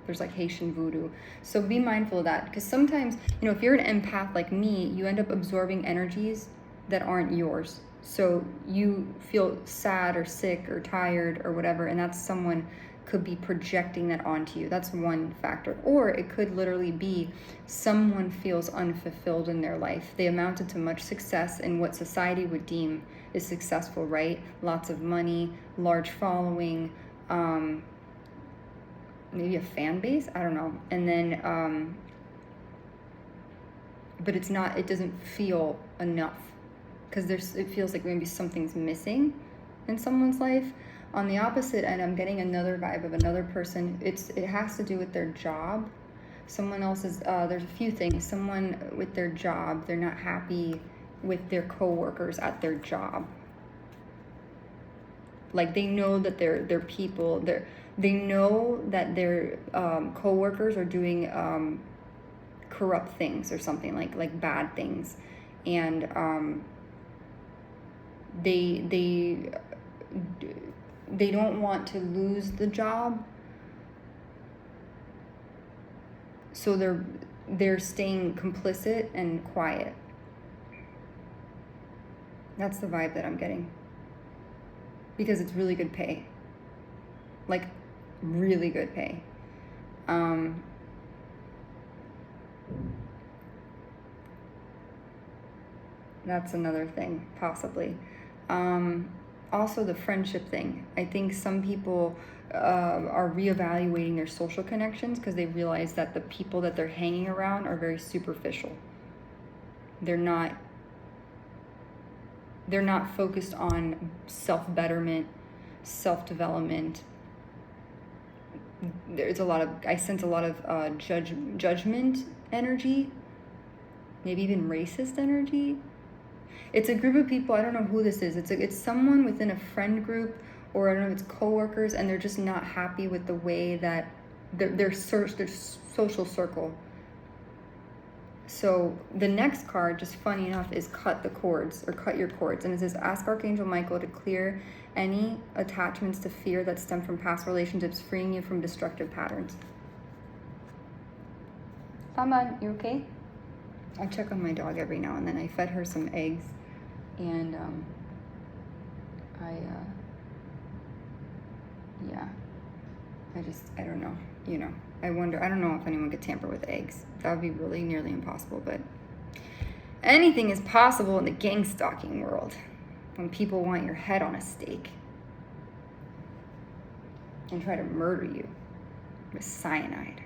There's like Haitian voodoo. So be mindful of that, because sometimes, you know, if you're an empath like me, you end up absorbing energies that aren't yours. So you feel sad or sick or tired or whatever, and that's someone could be projecting that onto you. That's one factor. Or it could literally be someone feels unfulfilled in their life. They amounted to much success in what society would deem is successful, right? Lots of money, large following, maybe a fan base, I don't know. And then, but it's not, it doesn't feel enough, because it feels like maybe something's missing in someone's life. On the opposite end, I'm getting another vibe of another person. It has to do with their job. Someone else's, there's a few things. Someone with their job, they're not happy with their coworkers at their job. Like, they know that their people, they know that their coworkers are doing corrupt things or something, like bad things, and they don't want to lose the job, so they're staying complicit and quiet. That's the vibe that I'm getting. because it's really good pay. Like, really good pay. That's another thing, possibly. Also, the friendship thing. I think some people are reevaluating their social connections because they realize that the people that they're hanging around are very superficial. They're not focused on self-betterment, self-development. I sense a lot of judgment energy, maybe even racist energy. It's a group of people, I don't know who this is. It's someone within a friend group, or I don't know if it's coworkers, and they're just not happy with the way that their social circle. So the next card, just funny enough, is cut the cords, or cut your cords. And it says, ask Archangel Michael to clear any attachments to fear that stem from past relationships, freeing you from destructive patterns. Saman, you okay? I check on my dog every now and then. I fed her some eggs, and I don't know, I wonder, I don't know if anyone could tamper with eggs. That would be really nearly impossible, but anything is possible in the gang stalking world when people want your head on a stake and try to murder you with cyanide,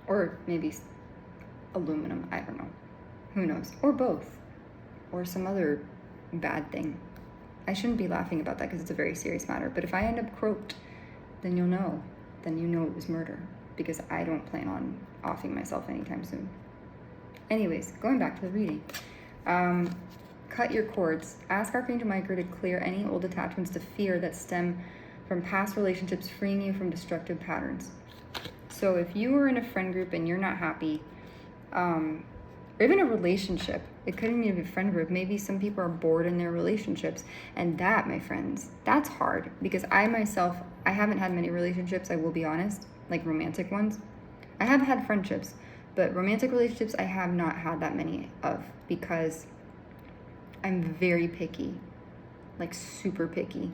or maybe aluminum, I don't know, who knows, or both, or some other bad thing. I shouldn't be laughing about that because it's a very serious matter, but if I end up croaked, then you'll know. Then you know it was murder, because I don't plan on offing myself anytime soon. Anyways, going back to the reading. Cut your cords. Ask Archangel Michael to clear any old attachments to fear that stem from past relationships, freeing you from destructive patterns. So if you were in a friend group and you're not happy, or even a relationship, it couldn't even be a friend group. Maybe some people are bored in their relationships. And that, my friends, that's hard, because I myself, I haven't had many relationships, I will be honest, like romantic ones. I have had friendships, but romantic relationships I have not had that many of, because I'm very picky, like super picky.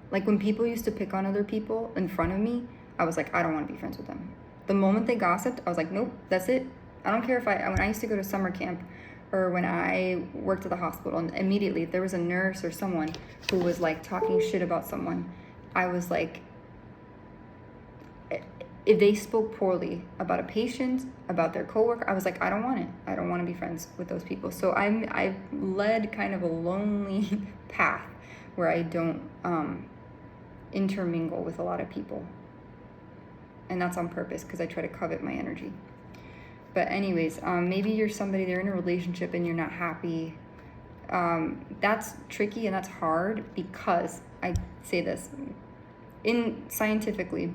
Like when people used to pick on other people in front of me, I was like, I don't want to be friends with them. The moment they gossiped, I was like, nope, that's it. I don't care when I used to go to summer camp, or when I worked at the hospital, and immediately if there was a nurse or someone who was like talking shit about someone, I was like, if they spoke poorly about a patient, about their coworker, I was like, I don't want it. I don't want to be friends with those people. So I've led kind of a lonely path where I don't intermingle with a lot of people. And that's on purpose, because I try to covet my energy. But anyways, maybe you're somebody, they're in a relationship and you're not happy. That's tricky and that's hard, because I say this, scientifically,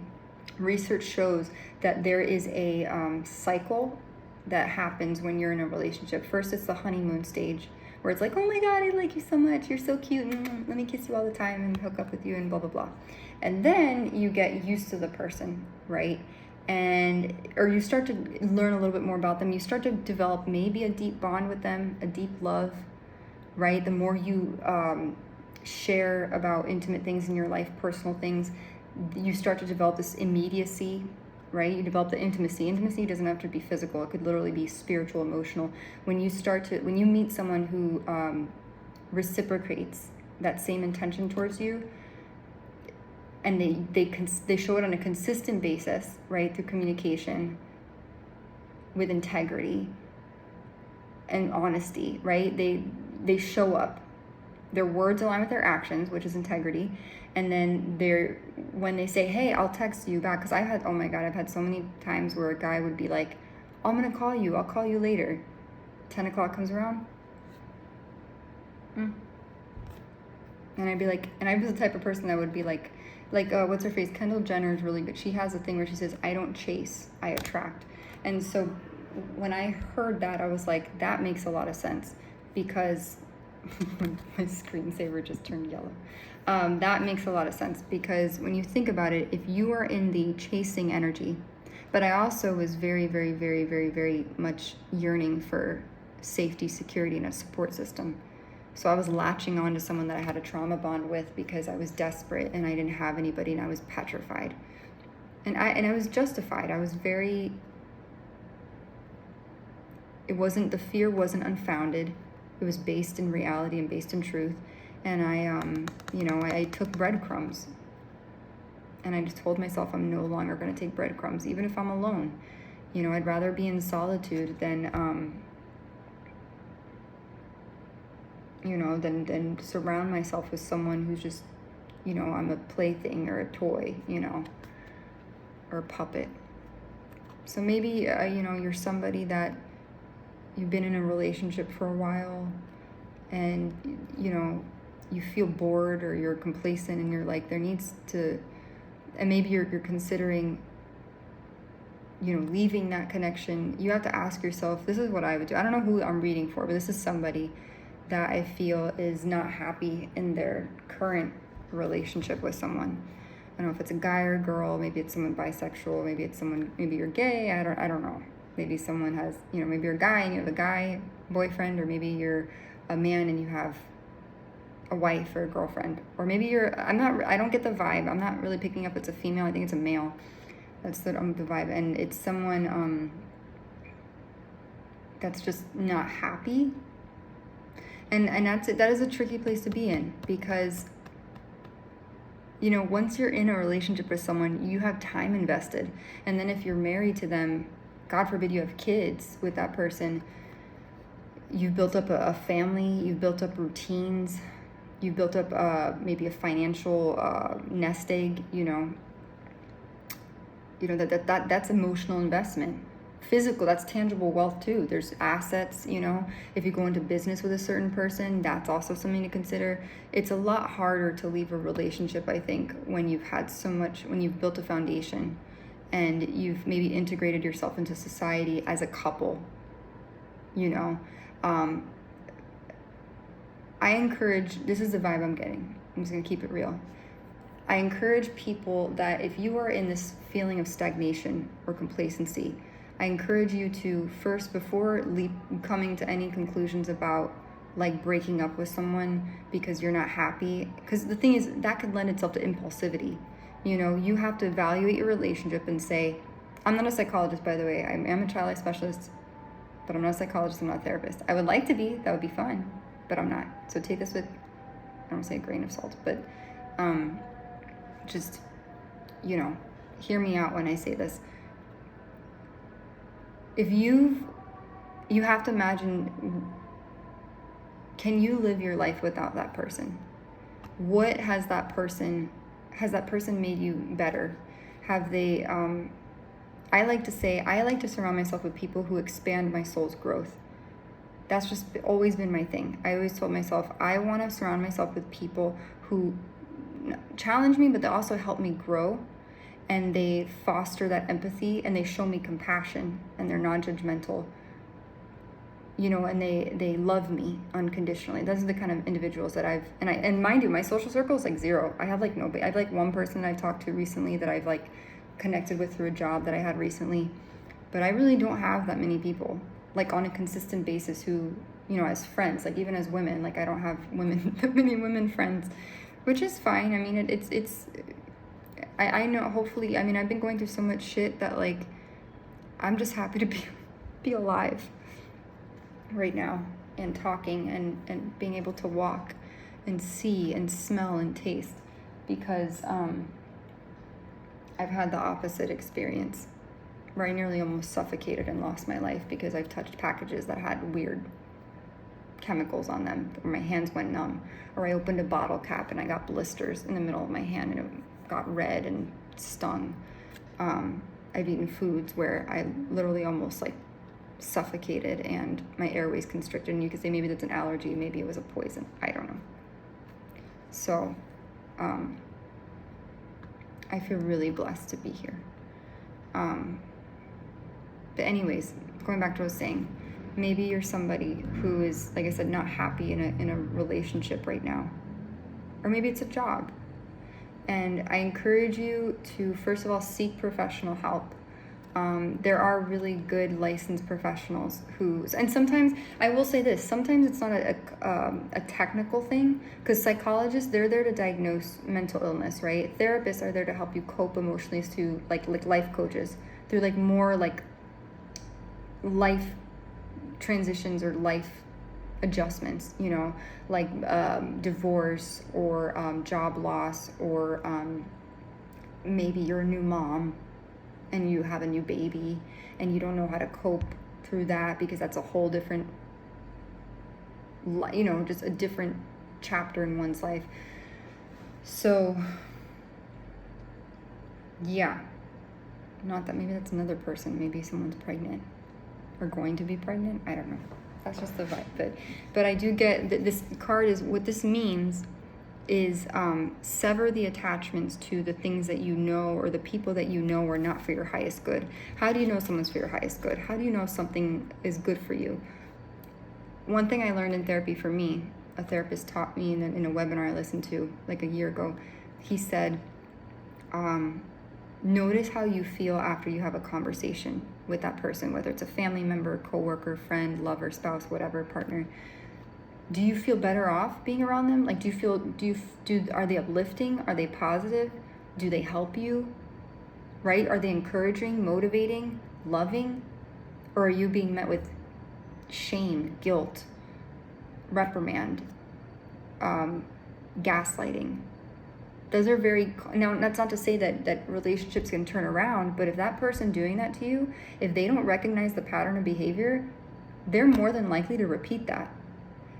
research shows that there is a cycle that happens when you're in a relationship. First, it's the honeymoon stage, where it's like, oh my God, I like you so much, you're so cute, let me kiss you all the time and hook up with you and blah, blah, blah. And then you get used to the person, right? Or you start to learn a little bit more about them. You start to develop maybe a deep bond with them, a deep love, right? The more you share about intimate things in your life, personal things, you start to develop this immediacy, right? You develop the intimacy. Intimacy doesn't have to be physical. It could literally be spiritual, emotional. When you meet someone who reciprocates that same intention towards you, and they show it on a consistent basis, right, through communication, with integrity and honesty, right? They show up. Their words align with their actions, which is integrity. And then when they say, hey, I'll text you back, because I've had so many times where a guy would be like, I'm gonna call you, I'll call you later. 10 o'clock comes around. And I'd be like, and I was the type of person that would be like, what's her face? Kendall Jenner is really good. She has a thing where she says, I don't chase, I attract. And so when I heard that, I was like, that makes a lot of sense, because my screensaver just turned yellow. That makes a lot of sense, because when you think about it, if you are in the chasing energy, but I also was very, very, very, very, very much yearning for safety, security, and a support system. So I was latching on to someone that I had a trauma bond with because I was desperate and I didn't have anybody and I was petrified. And I was justified. I was very, the fear wasn't unfounded. It was based in reality and based in truth. And I took breadcrumbs. And I just told myself I'm no longer going to take breadcrumbs, even if I'm alone. I'd rather be in solitude than than surround myself with someone who's just, I'm a plaything or a toy, or a puppet. So maybe, you're somebody that you've been in a relationship for a while and, you feel bored or you're complacent and you're like, and maybe you're considering, leaving that connection. You have to ask yourself, this is what I would do. I don't know who I'm reading for, but this is somebody that I feel is not happy in their current relationship with someone. I don't know if it's a guy or a girl, maybe it's someone bisexual, maybe you're gay, I don't know. Maybe someone has, maybe you're a guy and you have a guy boyfriend, or maybe you're a man and you have a wife or a girlfriend. Or maybe I don't get the vibe. I'm not really picking up it's a female, I think it's a male. That's the vibe. And it's someone that's just not happy. And that is a tricky place to be in, because once you're in a relationship with someone, you have time invested. And then if you're married to them, God forbid you have kids with that person, you've built up a family, you've built up routines, you've built up maybe a financial nest egg, that's emotional investment. Physical, that's tangible wealth too. There's assets, if you go into business with a certain person, that's also something to consider. It's a lot harder to leave a relationship, I think, when you've built a foundation and you've maybe integrated yourself into society as a couple. I encourage, this is the vibe I'm getting, I'm just gonna keep it real. I encourage people that if you are in this feeling of stagnation or complacency, I encourage you to first, before coming to any conclusions about like breaking up with someone because you're not happy, because the thing is that could lend itself to impulsivity. You have to evaluate your relationship and say, I'm not a psychologist, by the way. I am a child life specialist, but I'm not a psychologist, I'm not a therapist. I would like to be, that would be fun, but I'm not. So take this with, I don't want to say a grain of salt, but just, hear me out when I say this. If you have to imagine, can you live your life without that person? What has that person made you better? Have they, I like to surround myself with people who expand my soul's growth. That's just always been my thing. I always told myself, I want to surround myself with people who challenge me, but they also help me grow. And they foster that empathy and they show me compassion and they're non-judgmental, and they love me unconditionally. Those are the kind of individuals that and mind you, my social circle is like zero. I have like nobody. I have like one person I've talked to recently that I've like connected with through a job that I had recently, but I really don't have that many people like on a consistent basis who, as friends, like even as women, like I don't have that many women friends, which is fine. I mean, I know, hopefully, I've been going through so much shit that, like, I'm just happy to be alive right now and talking and being able to walk and see and smell and taste, because I've had the opposite experience where I nearly almost suffocated and lost my life because I've touched packages that had weird chemicals on them, or my hands went numb, or I opened a bottle cap and I got blisters in the middle of my hand and it got red and stung. I've eaten foods where I literally almost like suffocated and my airways constricted, and you could say maybe that's an allergy, maybe it was a poison, I don't know. So I feel really blessed to be here. But anyways, going back to what I was saying, maybe you're somebody who is, like I said, not happy in a relationship right now, or maybe it's a job. And I encourage you to, first of all, seek professional help. There are really good licensed professionals and sometimes, I will say this, sometimes it's not a technical thing, because psychologists, they're there to diagnose mental illness, right? Therapists are there to help you cope emotionally through like life coaches, through like more like life transitions or life adjustments, you know, like divorce or job loss, or maybe you're a new mom and you have a new baby and you don't know how to cope through that, because that's a whole different, you know, just a different chapter in one's life. So yeah, not that maybe that's another person, maybe someone's pregnant or going to be pregnant, I don't know, that's just the vibe. But I do get that this card is, what this means is sever the attachments to the things that you know or the people that you know are not for your highest good. How do you know someone's for your highest good? How do you know something is good for you? One thing I learned in therapy, for me, a therapist taught me in a webinar I listened to like a year ago. He said, notice how you feel after you have a conversation with that person, whether it's a family member, coworker, friend, lover, spouse, whatever, partner. Do you feel better off being around them? Like, are they uplifting? Are they positive? Do they help you? Right? Are they encouraging, motivating, loving? Or are you being met with shame, guilt, reprimand, gaslighting? Those are now that's not to say that relationships can turn around, but if that person doing that to you, if they don't recognize the pattern of behavior, they're more than likely to repeat that.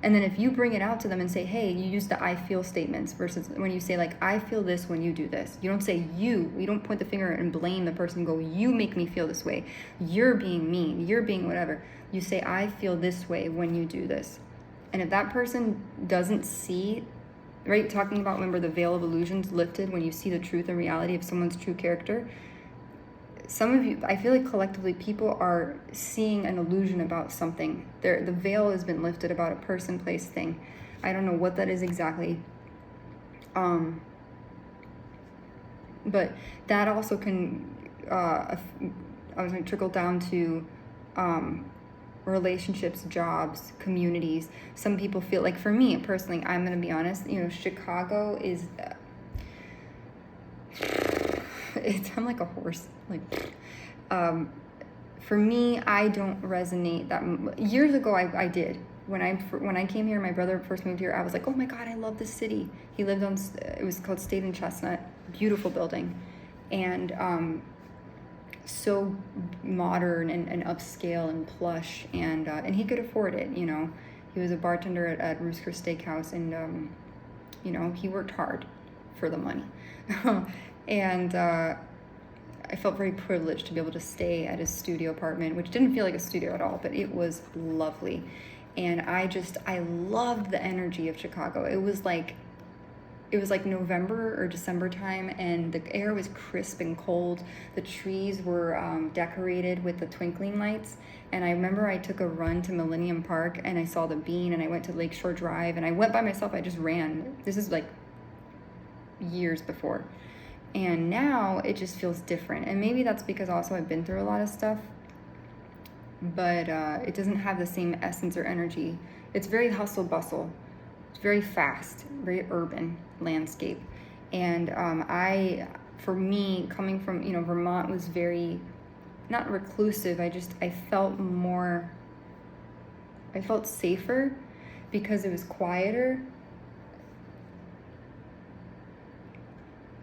And then if you bring it out to them and say, hey, you use the I feel statements, versus when you say like, I feel this when you do this. You don't say you don't point the finger and blame the person and go, you make me feel this way. You're being mean, you're being whatever. You say, I feel this way when you do this. And if that person doesn't see, right, talking about, remember, the veil of illusions lifted when you see the truth and reality of someone's true character. Some of you, I feel like collectively people are seeing an illusion about something. The veil has been lifted about a person, place, thing. I don't know what that is exactly. But that also can, I was going to trickle down to relationships, jobs, communities. Some people feel like, for me personally, I'm going to be honest, you know, Chicago is... I'm like a horse. Like, for me, I don't resonate that. Years ago, I did. When I came here, my brother first moved here, I was like, oh my God, I love this city. He lived on, it was called State and Chestnut, beautiful building. And so modern and upscale and plush, and he could afford it, you know. He was a bartender at Rooster Steakhouse, and, you know, he worked hard for the money. And I felt very privileged to be able to stay at his studio apartment, which didn't feel like a studio at all, but it was lovely. And I loved the energy of Chicago. It was like November or December time, and the air was crisp and cold. The trees were decorated with the twinkling lights. And I remember I took a run to Millennium Park, and I saw the Bean, and I went to Lakeshore Drive, and I went by myself. I just ran. This is like years before. And now it just feels different. And maybe that's because also I've been through a lot of stuff, but it doesn't have the same essence or energy. It's very hustle bustle. It's very fast, very urban landscape. And for me, coming from, you know, Vermont was very, not reclusive. I felt safer because it was quieter.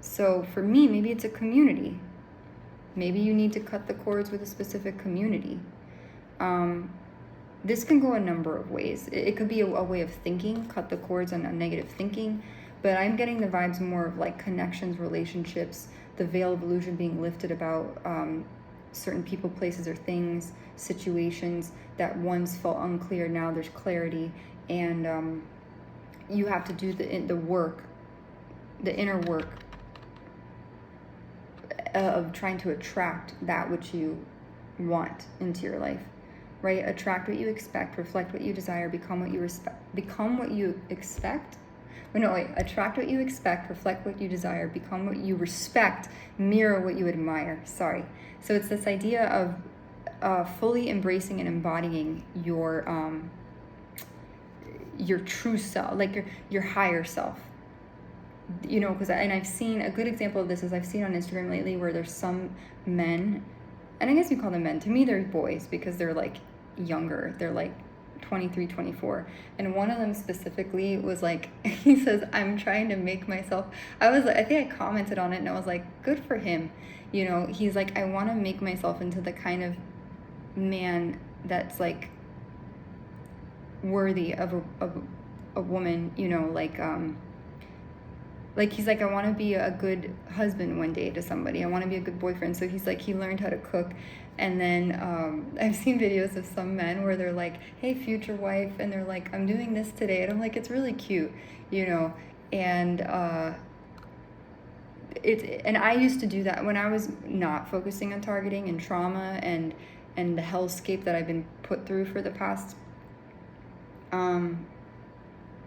So for me, maybe it's a community. Maybe you need to cut the cords with a specific community. This can go a number of ways. It could be a way of thinking, cut the cords on a negative thinking, but I'm getting the vibes more of like connections, relationships, the veil of illusion being lifted about certain people, places, or things, situations that once felt unclear. Now there's clarity, and you have to do the work, the inner work, of trying to attract that which you want into your life, right? Attract what you expect, reflect what you desire, become what you expect. no, wait. Attract what you expect, reflect what you desire, become what you respect, mirror what you admire. Sorry. So it's this idea of fully embracing and embodying your true self, like your higher self. You know, because I've seen a good example of this is I've seen on Instagram lately where there's some men, and I guess you call them men. To me, they're boys because they're like younger. They're like 23, 24. And one of them specifically was like, he says, I'm trying to make myself, I think I commented on it and I was like, good for him. You know, he's like, I want to make myself into the kind of man that's like worthy of a woman, you know, like he's like, I want to be a good husband one day to somebody. I want to be a good boyfriend. So he's like, he learned how to cook. And then I've seen videos of some men where they're like, hey, future wife. And they're like, I'm doing this today. And I'm like, it's really cute, you know. And and I used to do that when I was not focusing on targeting and trauma and the hellscape that I've been put through for the past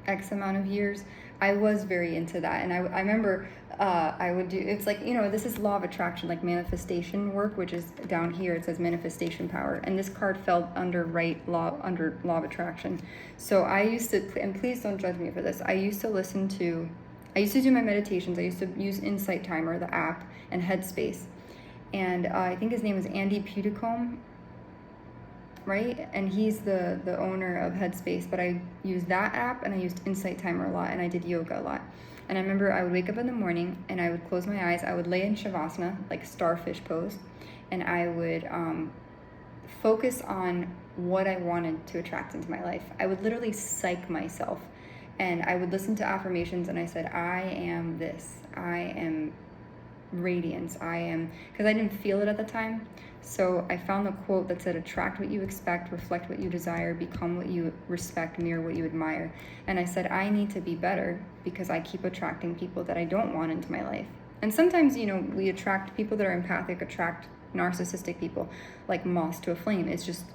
X amount of years. I was very into that, and I remember I would do, it's like, you know, this is law of attraction, like manifestation work, which is down here. It says manifestation power, and this card fell under law of attraction. So I used to, and please don't judge me for this, I used to do my meditations. I used to use Insight Timer, the app, and Headspace, and I think his name is Andy Puddicombe, right? And he's the owner of Headspace, but I used that app and I used Insight Timer a lot, and I did yoga a lot. And I remember I would wake up in the morning and I would close my eyes. I would lay in Shavasana, like starfish pose, and I would focus on what I wanted to attract into my life. I would literally psych myself, and I would listen to affirmations, and I said, I am this. I am radiance. I am, because I didn't feel it at the time. So I found the quote that said, attract what you expect, reflect what you desire, become what you respect, mirror what you admire. And I said, I need to be better because I keep attracting people that I don't want into my life. And sometimes, you know, we attract people that are empathic, attract narcissistic people like moths to a flame. It's just,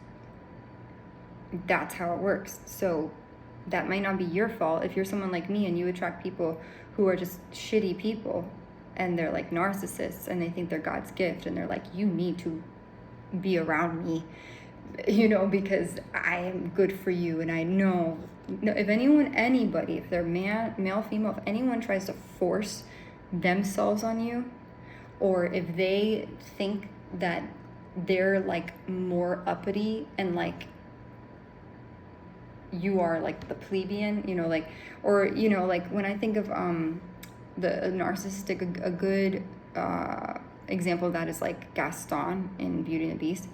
that's how it works. So that might not be your fault. If you're someone like me and you attract people who are just shitty people and they're like narcissists and they think they're God's gift and they're like, you need to be around me, you know, because I am good for you. And I know, if anybody, if they're male, female, if anyone tries to force themselves on you, or if they think that they're like more uppity and like you are like the plebeian, you know, like, or, you know, like when I think of the narcissistic, a good example of that is like Gaston in Beauty and the Beast.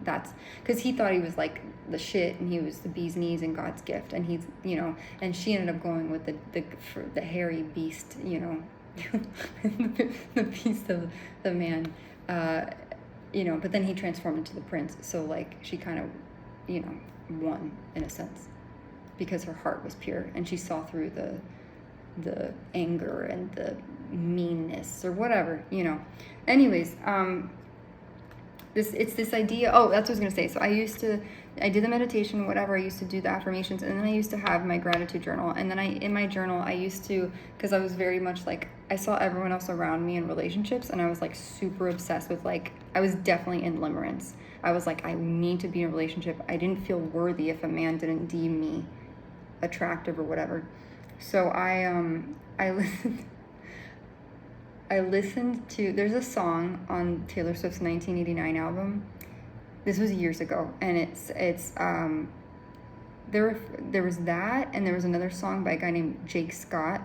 That's because he thought he was like the shit and he was the bee's knees and God's gift, and he's, you know, and she ended up going with the hairy beast, you know, the beast of the man, you know, but then he transformed into the prince. So like she kind of, you know, won in a sense because her heart was pure and she saw through the anger and the meanness or whatever, you know. Anyways, it's this idea. Oh, that's what I was gonna say. So I did the meditation, whatever. I used to do the affirmations, and then I used to have my gratitude journal. And then in my journal, I used to, because I was very much like, I saw everyone else around me in relationships, and I was like super obsessed with like, I was definitely in limerence. I was like, I need to be in a relationship. I didn't feel worthy if a man didn't deem me attractive or whatever. So I listened to, there's a song on Taylor Swift's 1989 album. This was years ago, and it's there was that, and there was another song by a guy named Jake Scott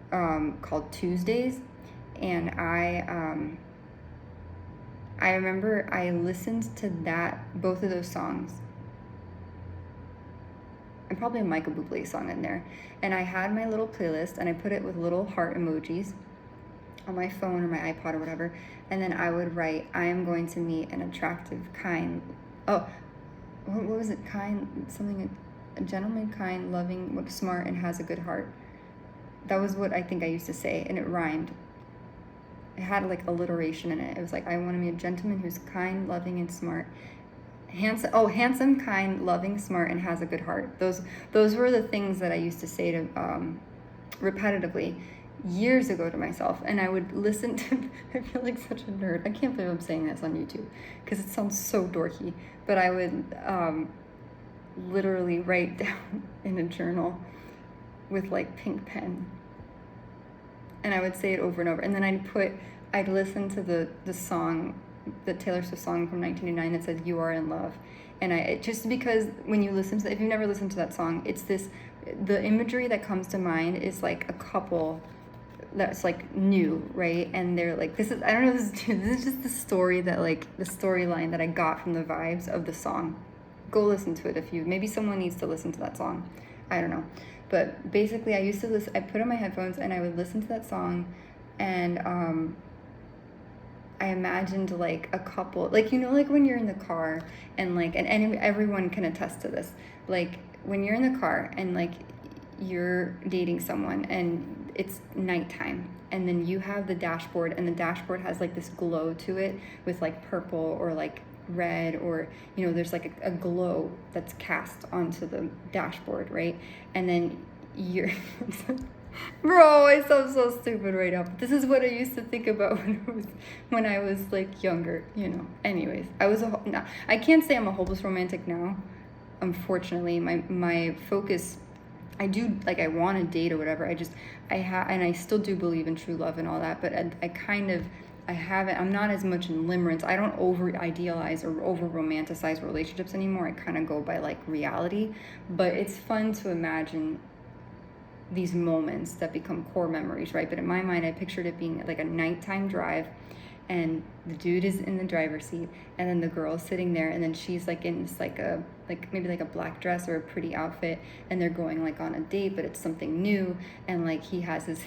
called Tuesdays, and I remember I listened to both of those songs, and probably a Michael Bublé song in there, and I had my little playlist, and I put it with little heart emojis on my phone or my iPod or whatever, and then I would write, I am going to meet an attractive, kind, what was it, kind, something, a gentleman, kind, loving, smart, and has a good heart. That was what I think I used to say, and it rhymed. It had like alliteration in it. It was like, I want to meet a gentleman who's kind, loving, and smart. Handsome, kind, loving, smart, and has a good heart. Those were the things that I used to say to repetitively years ago to myself, and I would listen to I feel like such a nerd. I can't believe I'm saying this on YouTube because it sounds so dorky, but I would literally write down in a journal with like pink pen, and I would say it over and over, and then I'd listen to the song, the Taylor Swift song from 1989 that said "You Are in Love," and just because when you listen to if you've never listened to that song, it's the imagery that comes to mind is like a couple that's like new, right? And they're like, I don't know, this is just the story that like the storyline that I got from the vibes of the song. Go listen to it maybe someone needs to listen to that song. I don't know. But basically I used to listen, I put on my headphones and I would listen to that song, and I imagined like a couple, like, like when you're in the car and like, and everyone can attest to this, like when you're in the car and like you're dating someone and it's nighttime, and then you have the dashboard, and the dashboard has like this glow to it with like purple or like red, or there's like a glow that's cast onto the dashboard, right? And then you're bro, I sound so stupid right now, but this is what I used to think about when I was like younger, anyways. I can't say I'm a hopeless romantic now, unfortunately. My focus, I do, like, I want to date or whatever. And I still do believe in true love and all that, but I'm not as much in limerence. I don't over idealize or over romanticize relationships anymore. I kind of go by like reality, but it's fun to imagine these moments that become core memories, right? But in my mind, I pictured it being like a nighttime drive, and the dude is in the driver's seat, and then the girl's sitting there, and then she's like in this maybe like a black dress or a pretty outfit, and they're going like on a date, but it's something new, and like he has his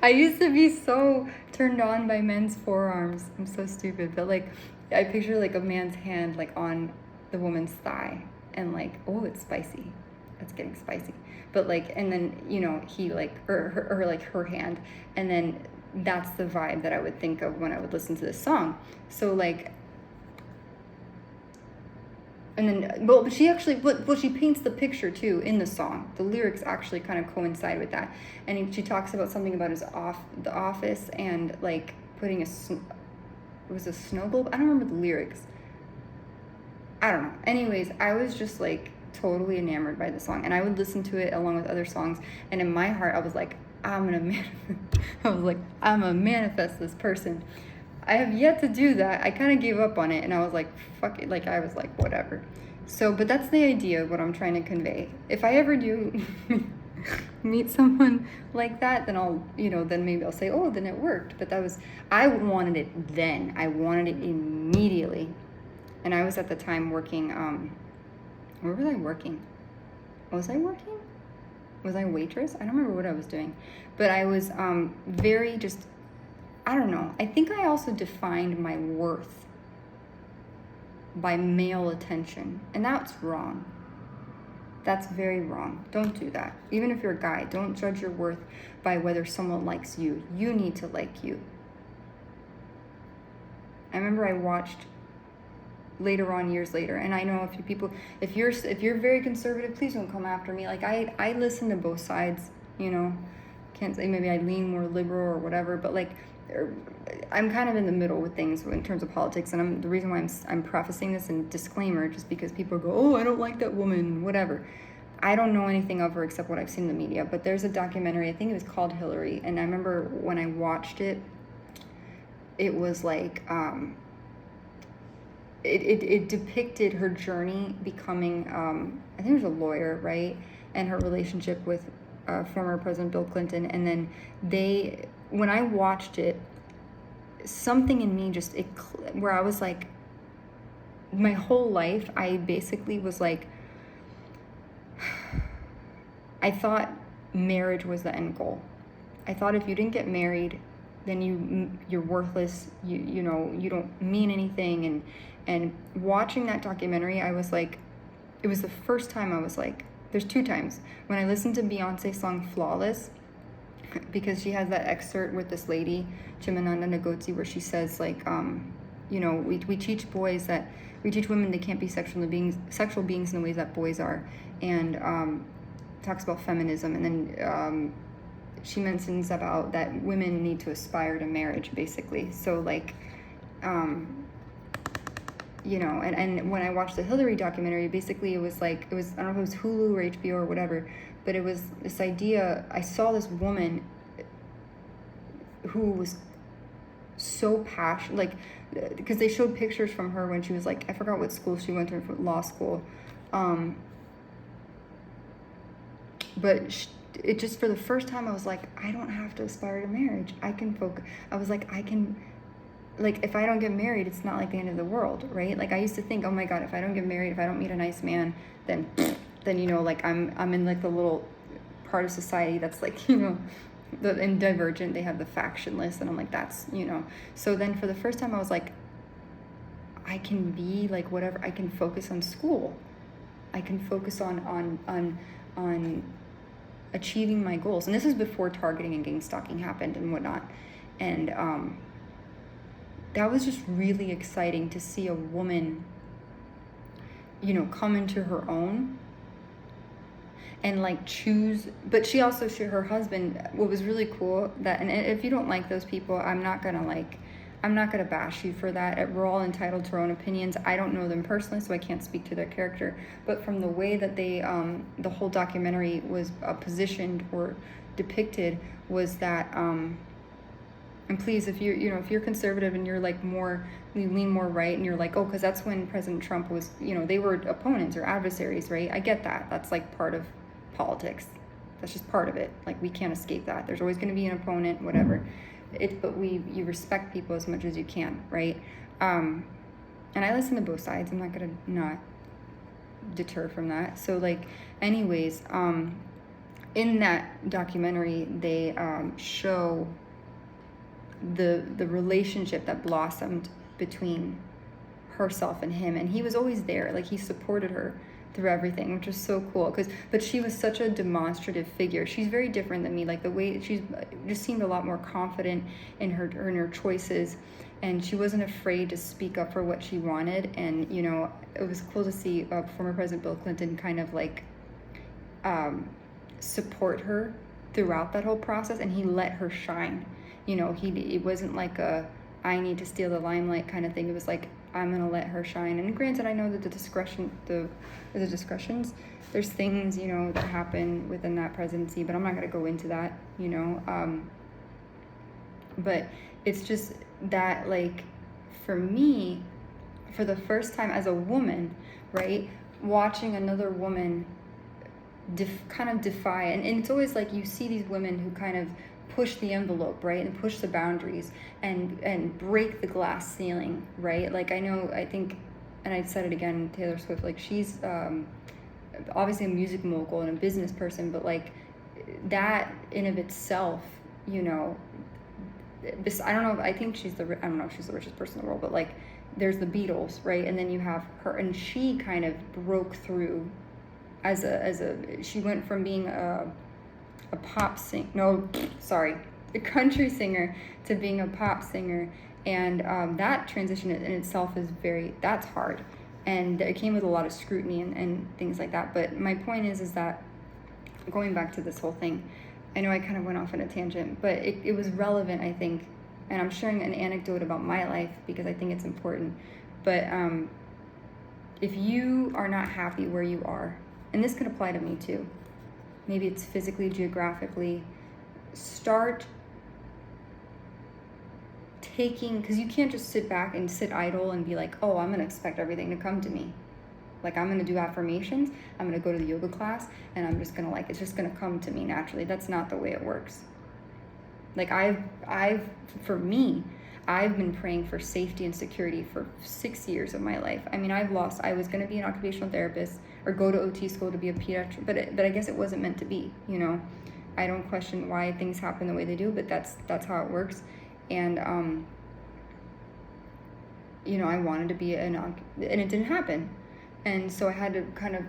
I used to be so turned on by men's forearms. I'm so stupid, but like I picture like a man's hand like on the woman's thigh, and like, oh, it's spicy. It's getting spicy. But like, and then he like or like her hand, and then that's the vibe that I would think of when I would listen to this song. So like, and then, but she actually, she paints the picture too in the song. The lyrics actually kind of coincide with that. And she talks about something about the office, and like putting it was a snow globe? I don't remember the lyrics. I don't know. Anyways, I was just like totally enamored by the song, and I would listen to it along with other songs. And in my heart, I was like, I'm gonna manifest this person. I have yet to do that. I kind of gave up on it, and I was like, fuck it. Like, I was like, whatever. So, but that's the idea of what I'm trying to convey. If I ever do meet someone like that, then then maybe I'll say, oh, then it worked. But I wanted it then. I wanted it immediately. And I was at the time working, where was I working? Was I working? Was I a waitress? I don't remember what I was doing. But I was very just, I don't know. I think I also defined my worth by male attention. And that's wrong. That's very wrong. Don't do that. Even if you're a guy, don't judge your worth by whether someone likes you. You need to like you. I remember I watched later on, years later, and I know a few people, if you're very conservative, please don't come after me. Like, I listen to both sides, can't say maybe I lean more liberal or whatever, but like I'm kind of in the middle with things in terms of politics. And the reason why I'm prefacing this in disclaimer, just because people go, oh, I don't like that woman, whatever. I don't know anything of her except what I've seen in the media, but there's a documentary, I think it was called Hillary, and I remember when I watched it, it was like it depicted her journey becoming, I think it was a lawyer, right? And her relationship with former President Bill Clinton. And then when I watched it, something in me where I was like, my whole life, I basically was like, I thought marriage was the end goal. I thought if you didn't get married, then you're worthless. You don't mean anything. And watching that documentary, I was like, it was the first time I was like, there's two times when I listened to Beyonce's song Flawless, because she has that excerpt with this lady, Chimamanda Ngozi, where she says like, we teach women they can't be sexual beings in the ways that boys are. And talks about feminism, and then she mentions about that women need to aspire to marriage, basically. So like, you know, and when I watched the Hillary documentary, basically it was like, I don't know if it was Hulu or HBO or whatever, but it was this idea. I saw this woman who was so passionate, like, because they showed pictures from her when she was like, I forgot what school she went to, for law school, but it just, for the first time, I was like, I don't have to aspire to marriage. I can focus. I was like, I can, like, if I don't get married, it's not like the end of the world, right? Like, I used to think, oh my God, if I don't get married, if I don't meet a nice man, then you know, like, I'm in like the little part of society that's like, you know, in Divergent, they have the faction list, and I'm like, that's, you know. So then for the first time, I was like, I can be like whatever. I can focus on school. I can focus on achieving my goals. And this is before targeting and gang stalking happened and whatnot. And that was just really exciting to see a woman, you know, come into her own and like choose. But she also, her husband, what was really cool, that, and if you don't like those people, I'm not gonna bash you for that. We're all entitled to our own opinions. I don't know them personally, so I can't speak to their character. But from the way that they, the whole documentary was positioned or depicted, was that, and please, if you're, you know, if you're conservative and you're like more, you lean more right, and you're like, oh, because that's when President Trump was, you know, they were opponents or adversaries, right? I get that. That's like part of politics. That's just part of it. Like, we can't escape that. There's always going to be an opponent, whatever. But you respect people as much as you can, right? And I listen to both sides. I'm not gonna not deter from that. So like, anyways, in that documentary, they show the relationship that blossomed between herself and him, and he was always there. Like, he supported her through everything, which was so cool. But she was such a demonstrative figure. She's very different than me. Like, the way she's just seemed a lot more confident in her choices, and she wasn't afraid to speak up for what she wanted. And you know, it was cool to see former President Bill Clinton kind of like support her throughout that whole process, and he let her shine. You know, it wasn't like a I need to steal the limelight kind of thing. It was like, I'm gonna let her shine. And granted, I know that the discretions, there's things, you know, that happen within that presidency, but I'm not gonna go into that, you know. But it's just that, like, for me, for the first time as a woman, right, watching another woman kind of defy, and it's always like, you see these women who kind of push the envelope, right, and push the boundaries and break the glass ceiling, right? Like, I think, and I said it again, Taylor Swift, like, she's obviously a music mogul and a business person, but like, that in of itself, you know, this, I don't know, I think I don't know if she's the richest person in the world, but like, there's the Beatles, right, and then you have her, and she kind of broke through she went from being a country singer to being a pop singer. And that transition in itself is that's hard. And it came with a lot of scrutiny and things like that. But my point is that, going back to this whole thing, I know I kind of went off on a tangent, but it was relevant, I think. And I'm sharing an anecdote about my life because I think it's important. But if you are not happy where you are, and this could apply to me too, maybe it's physically, geographically, start taking, because you can't just sit back and sit idle and be like, oh, I'm going to expect everything to come to me. Like, I'm going to do affirmations, I'm going to go to the yoga class, and I'm just going to, like, it's just going to come to me naturally. That's not the way it works. Like, for me, I've been praying for safety and security for 6 years of my life. I mean, I was going to be an occupational therapist or go to OT school to be a pediatrician, but I guess it wasn't meant to be, you know. I don't question why things happen the way they do, but that's how it works. And, you know, I wanted to be and it didn't happen. And so I had to kind of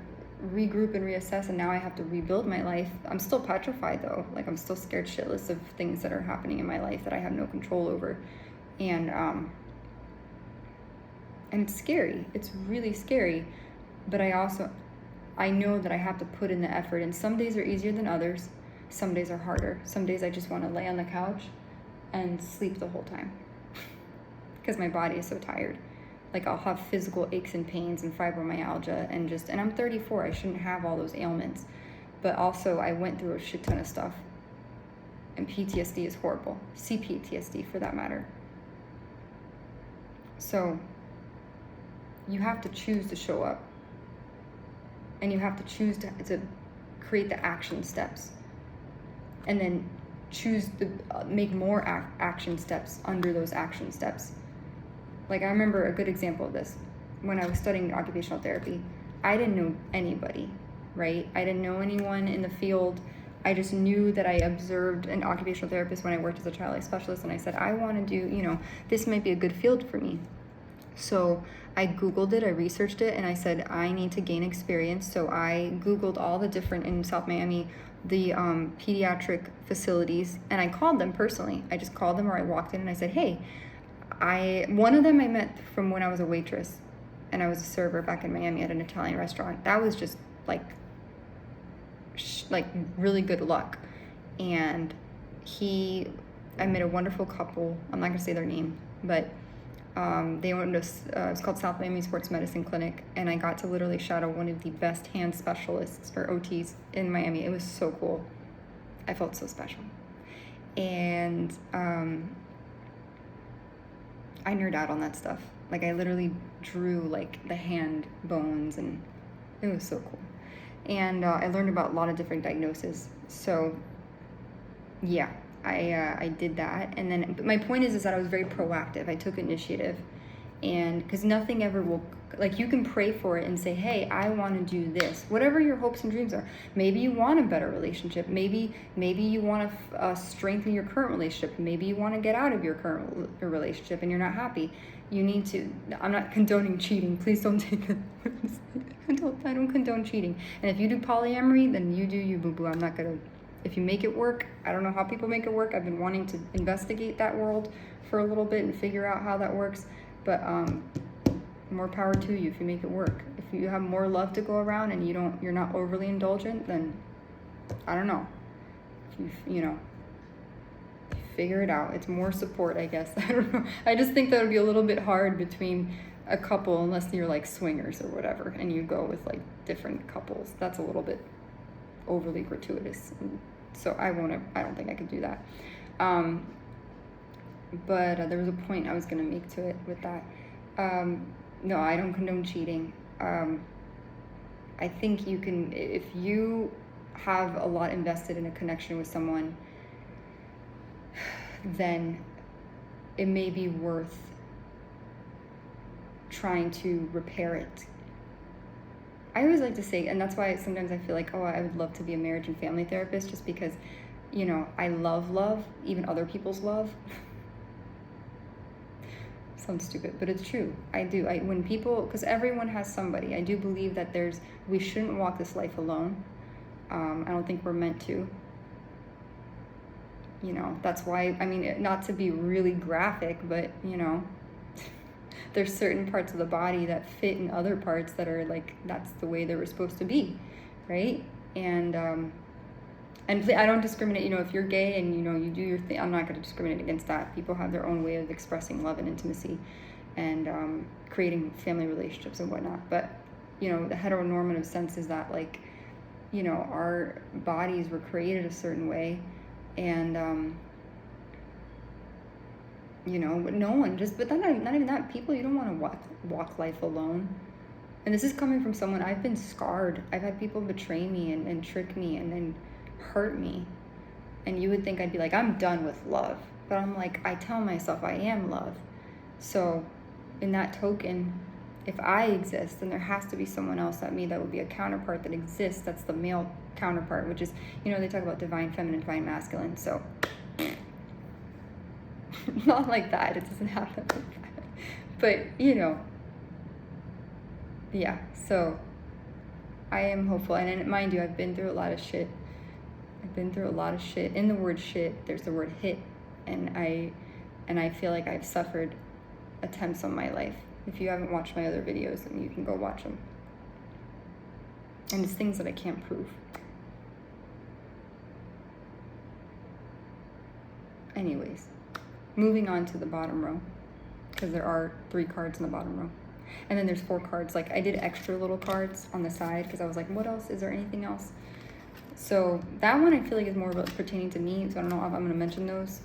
regroup and reassess, and now I have to rebuild my life. I'm still petrified though. Like, I'm still scared shitless of things that are happening in my life that I have no control over. And it's scary. It's really scary. But I also I know that I have to put in the effort, and some days are easier than others. Some days are harder. Some days I just want to lay on the couch and sleep the whole time because my body is so tired. Like, I'll have physical aches and pains and fibromyalgia and I'm 34. I shouldn't have all those ailments. But also, I went through a shit ton of stuff. And PTSD is horrible. CPTSD, for that matter. So, you have to choose to show up. And you have to choose to create the action steps. And then choose to make more action steps under those action steps. Like, I remember a good example of this. When I was studying occupational therapy, I didn't know anybody, right? I didn't know anyone in the field. I just knew that I observed an occupational therapist when I worked as a child life specialist, and I said, I want to do, this might be a good field for me. So I Googled it, I researched it, and I said, I need to gain experience. So I Googled all the different, in South Miami, the pediatric facilities, and I called them personally. I just called them, or I walked in and I said, hey, one of them I met from when I was a waitress, and I was a server back in Miami at an Italian restaurant. That was just like really good luck. And I met a wonderful couple. I'm not gonna say their name, but they owned it's called South Miami Sports Medicine Clinic, and I got to literally shadow one of the best hand specialists, or OTs, in Miami. It was so cool. I felt so special. And I nerd out on that stuff. Like, I literally drew like the hand bones, and it was so cool. And I learned about a lot of different diagnoses. So yeah, I did that. And then, but my point is that I was very proactive. I took initiative, and because nothing ever will, like, you can pray for it and say, hey, I want to do this, whatever your hopes and dreams are. Maybe you want a better relationship. Maybe you want to strengthen your current relationship. Maybe you want to get out of your current relationship and you're not happy. You need to, I'm not condoning cheating. Please don't take it. I don't condone cheating. And if you do polyamory, then you do you, boo-boo. I'm not going to, if you make it work, I don't know how people make it work. I've been wanting to investigate that world for a little bit and figure out how that works. But more power to you if you make it work. If you have more love to go around and you're not overly indulgent, then I don't know. You figure it out. It's more support, I guess. I don't know. I just think that would be a little bit hard between a couple, unless you're like swingers or whatever, and you go with like different couples. That's a little bit overly gratuitous. So I don't think I could do that. But there was a point I was going to make to it with that. No, I don't condone cheating. I think you can, if you have a lot invested in a connection with someone, then it may be worth trying to repair it. I always like to say, and that's why sometimes I feel like, I would love to be a marriage and family therapist, just because, I love, even other people's love. Sounds stupid, but it's true. I do. When people, because everyone has somebody, I do believe that we shouldn't walk this life alone. I don't think we're meant to. That's why, not to be really graphic, but, there's certain parts of the body that fit in other parts that are like, that's the way they were supposed to be, right? And I don't discriminate, if you're gay and, you do your thing, I'm not going to discriminate against that. People have their own way of expressing love and intimacy and creating family relationships and whatnot. But, the heteronormative sense is that, like, our bodies were created a certain way, and, but no one but not even that. People, you don't want to walk life alone. And this is coming from someone, I've been scarred. I've had people betray me and trick me and then hurt me. And you would think I'd be like, I'm done with love. But I'm like, I tell myself I am love. So in that token, if I exist, then there has to be someone else at me that would be a counterpart that exists. That's the male counterpart, which is, they talk about divine feminine, divine masculine. So not like that. It doesn't happen like that. But, yeah. So I am hopeful. And mind you, I've been through a lot of shit. In the word shit, there's the word hit. And I feel like I've suffered attempts on my life. If you haven't watched my other videos, then you can go watch them. And it's things that I can't prove. Anyways, moving on to the bottom row, because there are 3 cards in the bottom row. And then there's 4 cards. Like, I did extra little cards on the side because I was like, what else? Is there anything else? So that one I feel like is more about pertaining to me. So I don't know if I'm going to mention those.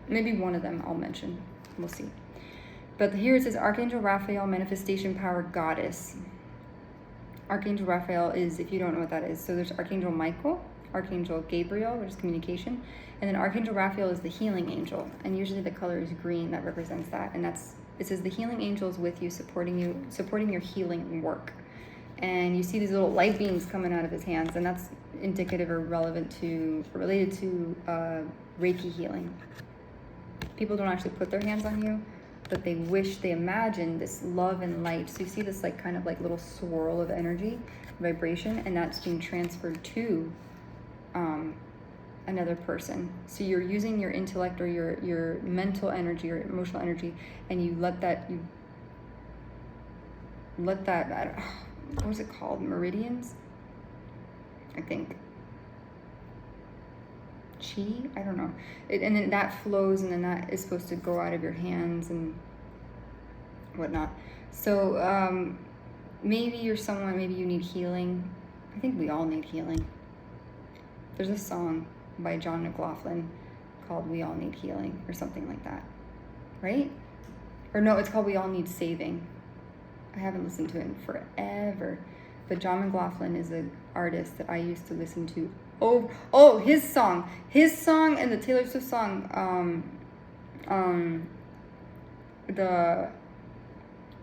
Maybe one of them I'll mention. We'll see. But here it says Archangel Raphael, Manifestation Power Goddess. Archangel Raphael is, if you don't know what that is, so there's Archangel Michael, Archangel Gabriel, which is communication, and then Archangel Raphael is the healing angel, and usually the color is green that represents that, and it says the healing angel is with you, supporting your healing work. And you see these little light beams coming out of his hands, and that's indicative or related to Reiki healing. People don't actually put their hands on you, but they imagine this love and light. So you see this like kind of like little swirl of energy, vibration, and that's being transferred to another person. So you're using your intellect or your mental energy or emotional energy, and you let that what was it called? Meridians, I think. Chi? I don't know. And then that flows, and then that is supposed to go out of your hands and whatnot. So maybe you're someone, maybe you need healing. I think we all need healing. There's a song by John McLaughlin called We All Need Healing or something like that, right? Or no, it's called We All Need Saving. I haven't listened to it in forever. But John McLaughlin is an artist that I used to listen to. Oh, his song and the Taylor Swift song,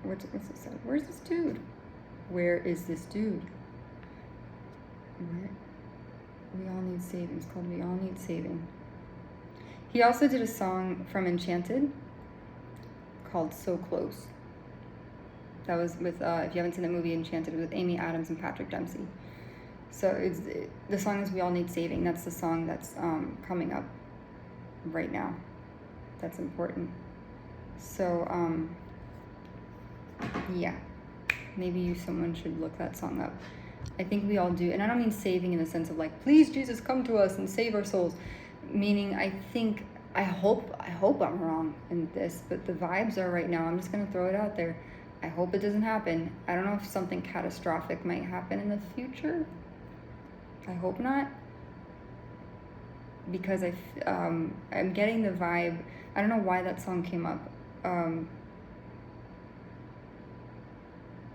what's this? Where's this dude? Where is this dude? We All Need Saving. It's called We All Need Saving. He also did a song from Enchanted called So Close. That was with, if you haven't seen the movie Enchanted, it was with Amy Adams and Patrick Dempsey. So the song is We All Need Saving. That's the song that's coming up right now. That's important. So, yeah. Maybe someone should look that song up. I think we all do. And I don't mean saving in the sense of like, please Jesus, come to us and save our souls. Meaning, I hope I'm wrong in this, but the vibes are right now. I'm just going to throw it out there. I hope it doesn't happen. I don't know if something catastrophic might happen in the future. I hope not, because I'm getting the vibe. I don't know why that song came up,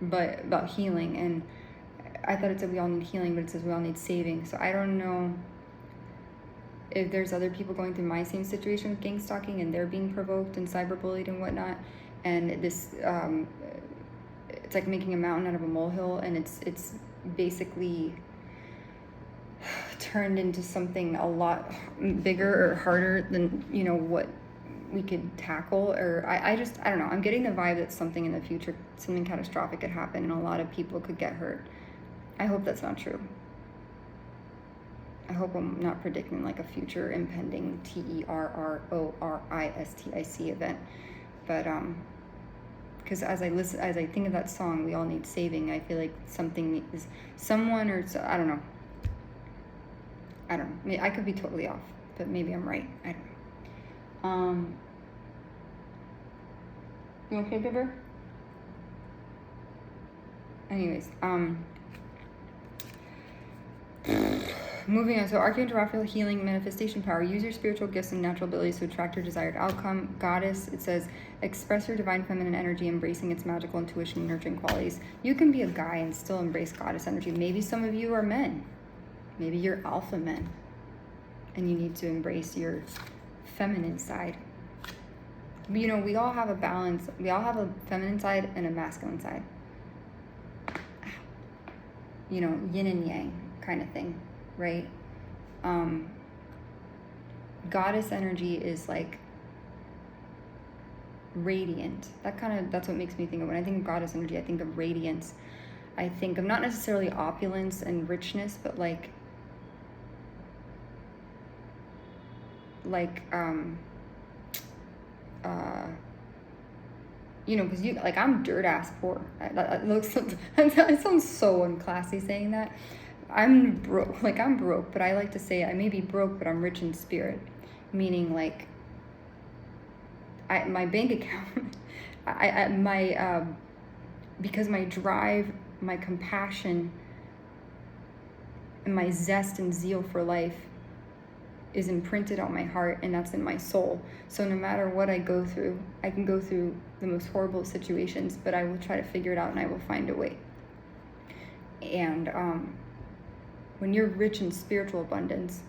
but about healing, and I thought it said we all need healing, but it says we all need saving. So I don't know if there's other people going through my same situation with gang stalking, and they're being provoked and cyberbullied and whatnot, and this it's like making a mountain out of a molehill, and it's basically turned into something a lot bigger or harder than what we could tackle. Or I don't know, I'm getting the vibe that something in the future, something catastrophic could happen and a lot of people could get hurt. I hope that's not true. I hope I'm not predicting like a future impending terroristic event, but because as I think of that song, We All Need Saving, I feel like something is someone or so, I don't know. I could be totally off, but maybe I'm right. I don't know. You okay, Bibber? Anyways, moving on. So Archangel Raphael, healing, manifestation power. Use your spiritual gifts and natural abilities to attract your desired outcome. Goddess, it says, express your divine feminine energy, embracing its magical intuition and nurturing qualities. You can be a guy and still embrace goddess energy. Maybe some of you are men. Maybe you're alpha men, and you need to embrace your feminine side. We all have a balance. We all have a feminine side and a masculine side. Yin and yang kind of thing, right? Goddess energy is like radiant. That's what makes me think of, when I think of goddess energy, I think of radiance. I think of not necessarily opulence and richness, but like you know, because you, like, I'm dirt ass poor. That looks, it sounds so unclassy saying that. I'm broke, like, I'm broke, but I like to say I may be broke, but I'm rich in spirit. Meaning, like, my bank account, because my drive, my compassion, and my zest and zeal for life is imprinted on my heart, and that's in my soul. So no matter what I go through, I can go through the most horrible situations, but I will try to figure it out and I will find a way. And when you're rich in spiritual abundance,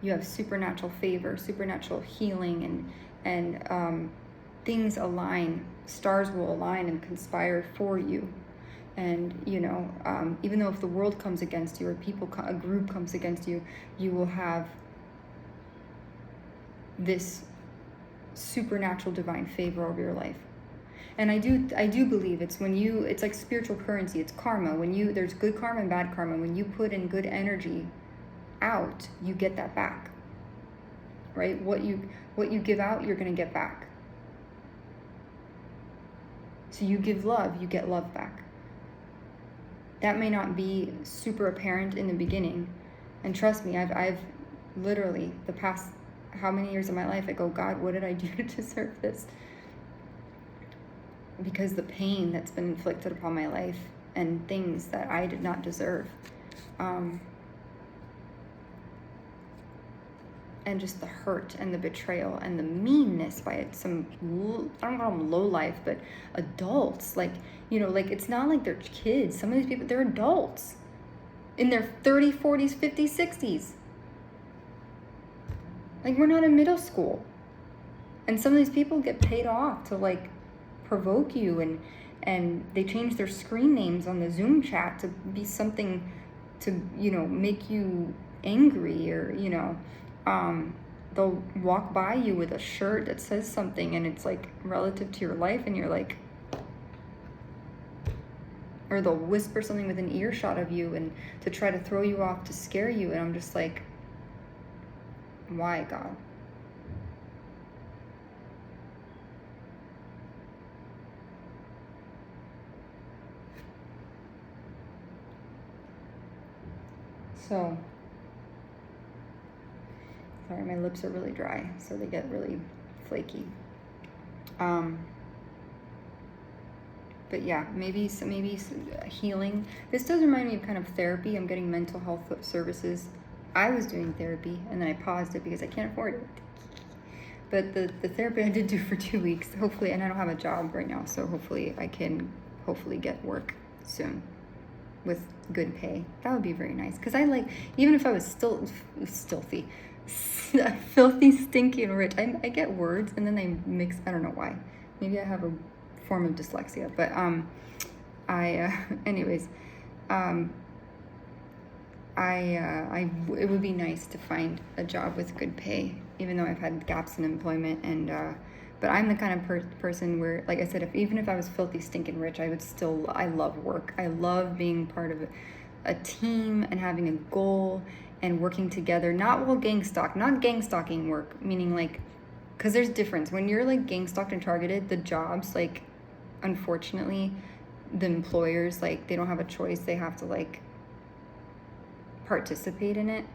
you have supernatural favor, supernatural healing, and things align, stars will align and conspire for you. And, you know, even though if the world comes against you, or a group comes against you, you will have this supernatural divine favor over your life. And I do believe it's it's like spiritual currency, it's karma. There's good karma and bad karma. When you put in good energy out, you get that back. Right? What you give out, you're going to get back. So you give love, you get love back. That may not be super apparent in the beginning. And trust me, I've literally, the past how many years of my life, I go, God, what did I do to deserve this? Because the pain that's been inflicted upon my life and things that I did not deserve. And just the hurt and the betrayal and the meanness by some, I don't call them low life, but adults. Like, you know, like, it's not like they're kids. Some of these people, they're adults in their 30s, 40s, 50s, 60s. Like, we're not in middle school. And some of these people get paid off to, like, provoke you, and they change their screen names on the Zoom chat to be something to, you know, make you angry, or, you know, they'll walk by you with a shirt that says something and it's like relative to your life, and you're like, or they'll whisper something within earshot of you and to try to throw you off, to scare you, and I'm just like, why, God? So, sorry, my lips are really dry, so they get really flaky. But yeah, maybe healing. This does remind me of kind of therapy. I'm getting mental health services. I was doing therapy, and then I paused it because I can't afford it. But the therapy I did do for 2 weeks, hopefully, and I don't have a job right now, so hopefully I can get work soon with good pay. That would be very nice, because I like, even if I was still filthy, stinky, and rich, I get words and then they mix. I don't know why. Maybe I have a form of dyslexia, but it would be nice to find a job with good pay, even though I've had gaps in employment, and but I'm the kind of person where, like I said, even if I was filthy, stinking rich, I love work. I love being part of a team and having a goal and working together, not gang stalking work, meaning like, because there's difference. When you're like gang stalked and targeted, the jobs, like, unfortunately, the employers, like, they don't have a choice. They have to, like, participate in it,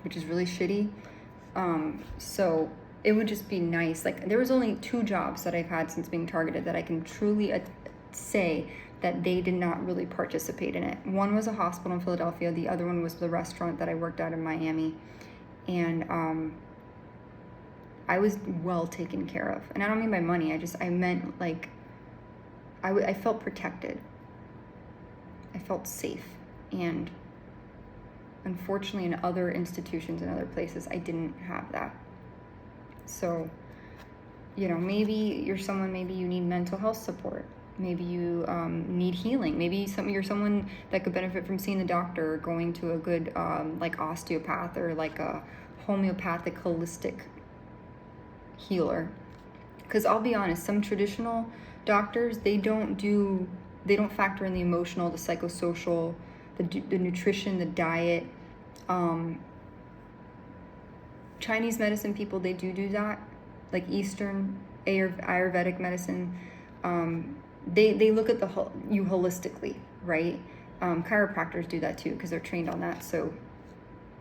which is really shitty. So it would just be nice. Like, there was only 2 jobs that I've had since being targeted that I can truly say that they did not really participate in it. One was a hospital in Philadelphia. The other one was the restaurant that I worked at in Miami. And I was well taken care of. And I don't mean by money. I meant, like, I felt protected. I felt safe. And unfortunately, in other institutions and other places, I didn't have that. So, you know, maybe you're maybe you need mental health support. Maybe you need healing. Maybe you're someone that could benefit from seeing the doctor, or going to a good like osteopath, or like a homeopathic holistic healer. Because I'll be honest, some traditional doctors, they don't factor in the emotional, the psychosocial, the nutrition, the diet. Chinese medicine people, they do that, like Eastern Ayurvedic medicine. They look at you holistically, right? Chiropractors do that too because they're trained on that. So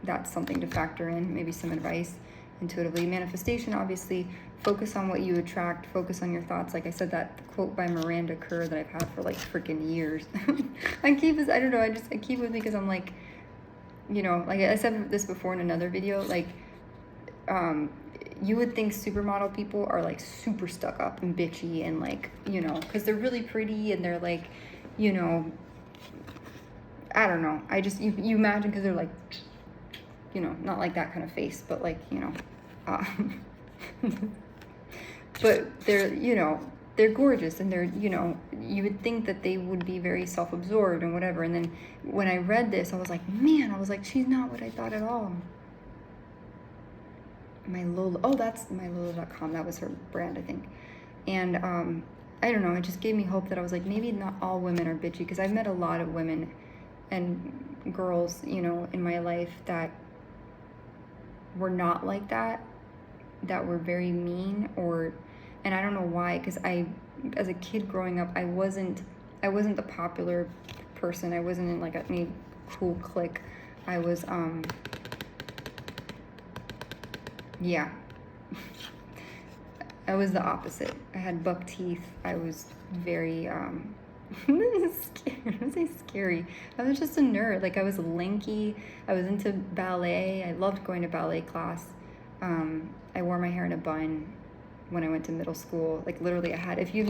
that's something to factor in. Maybe some advice intuitively. Manifestation, obviously, focus on what you attract. Focus on your thoughts. Like I said, that quote by Miranda Kerr that I've had for like freaking years. I keep this. I don't know. I keep it with me because I'm like, you know, like I said this before in another video. Like, you would think supermodel people are like super stuck up and bitchy and like, you know, because they're really pretty and they're like, you know, I don't know. I just you imagine because they're like, you know, not like that kind of face, but like, you know, but they're, you know, they're gorgeous and they're, you know, you would think that they would be very self-absorbed and whatever. And then when I read this, I was like, man, I was like, she's not what I thought at all. My Lola, oh, that's mylola.com. That was her brand, I think. And I don't know, it just gave me hope that I was like, maybe not all women are bitchy, because I've met a lot of women and girls, you know, in my life that were not like that, that were very mean, or, and I don't know why, because as a kid growing up, I wasn't the popular person. I wasn't in like any cool clique. I was, yeah. I was the opposite. I had buck teeth. I was very, scary. I would say scary. I was just a nerd. Like, I was lanky. I was into ballet. I loved going to ballet class. I wore my hair in a bun when I went to middle school. Like, literally, I had, if you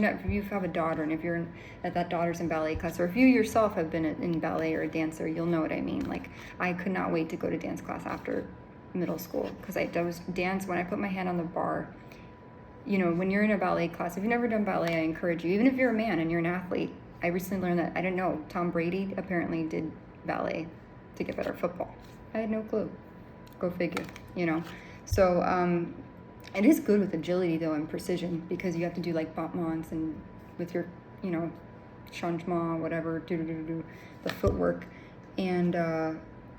have a daughter, and if you're at that daughter's in ballet class, or if you yourself have been in ballet or a dancer, you'll know what I mean. Like, I could not wait to go to dance class after middle school, because I was dance when I put my hand on the bar. You know, when you're in a ballet class, if you've never done ballet, I encourage you, even if you're a man and you're an athlete. I recently learned that, I didn't know, Tom Brady apparently did ballet to get better at football. I had no clue. Go figure, you know. So it is good with agility though, and precision, because you have to do like battements and with your, you know, changement, whatever, the footwork. And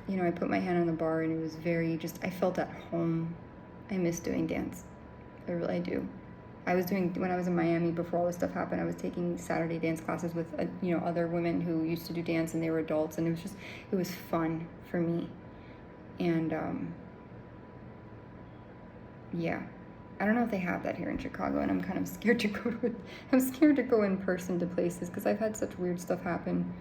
you know, I put my hand on the bar and it was very just, I felt at home. I miss doing dance. I really do. I was doing, when I was in Miami before all this stuff happened, I was taking Saturday dance classes with, you know, other women who used to do dance, and they were adults, and it was fun for me. And yeah, I don't know if they have that here in Chicago, and I'm kind of scared to I'm scared to go in person to places, because I've had such weird stuff happen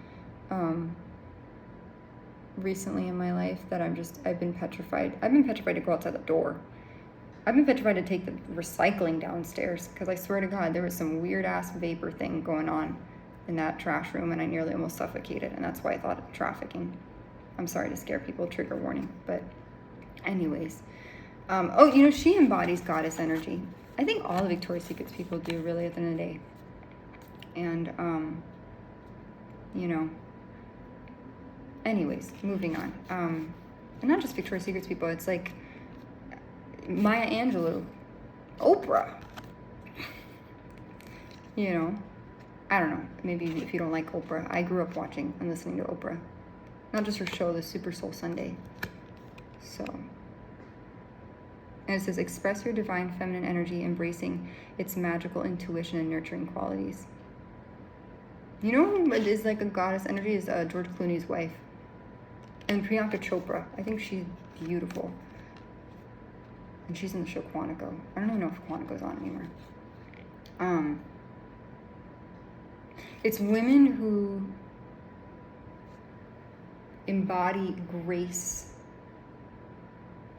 recently in my life that I've been petrified. I've been petrified to go outside the door. I've been petrified to take the recycling downstairs, because I swear to God, there was some weird ass vapor thing going on in that trash room, and I nearly almost suffocated, and that's why I thought of trafficking. I'm sorry to scare people, trigger warning, but anyways. Oh, you know, she embodies goddess energy. I think all the Victoria's Secrets people do, really, at the end of the day. And, you know, anyways, moving on. And not just Victoria's Secrets people, it's like Maya Angelou, Oprah. You know, I don't know, maybe if you don't like Oprah. I grew up watching and listening to Oprah. Not just her show, the Super Soul Sunday. So, and it says, express your divine feminine energy, embracing its magical intuition and nurturing qualities. You know who is like a goddess energy is George Clooney's wife. And Priyanka Chopra. I think she's beautiful. And she's in the show Quantico. I don't even know if Quantico's on anymore. It's women who embody grace.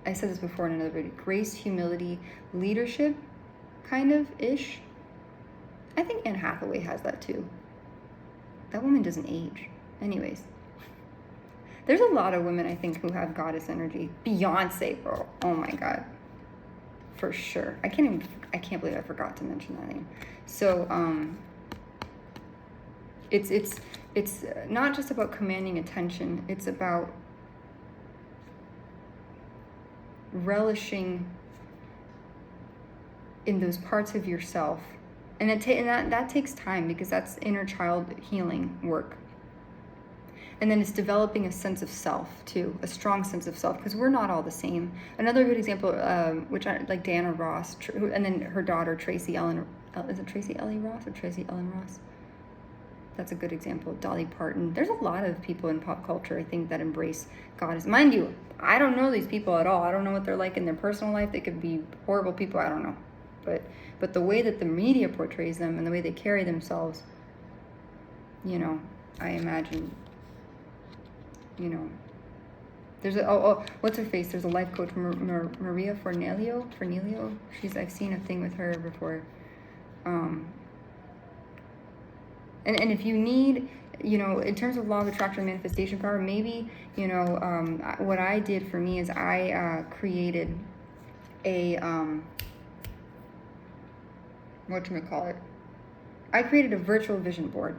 I said this before in another video. Grace, humility, leadership, kind of ish. I think Anne Hathaway has that too. That woman doesn't age. Anyways. There's a lot of women, I think, who have goddess energy. Beyonce, bro. Oh my God. For sure. I can't believe I forgot to mention that name. So, it's not just about commanding attention. It's about relishing in those parts of yourself. And that takes time, because that's inner child healing work. And then it's developing a sense of self too, a strong sense of self, because we're not all the same. Another good example, which I like, Diana Ross, and then her daughter Tracy Ellen. Is it Tracy Ellie Ross or Tracy Ellen Ross? That's a good example. Dolly Parton. There's a lot of people in pop culture, I think, that embrace God. Mind you, I don't know these people at all. I don't know what they're like in their personal life. They could be horrible people. I don't know. But the way that the media portrays them and the way they carry themselves, you know, I imagine, you know, there's what's her face? There's a life coach, Maria Fornelio. I've seen a thing with her before. And if you need, you know, in terms of law of attraction and manifestation power, maybe, you know, what I did for me is I created a, whatchamacallit, I created a virtual vision board.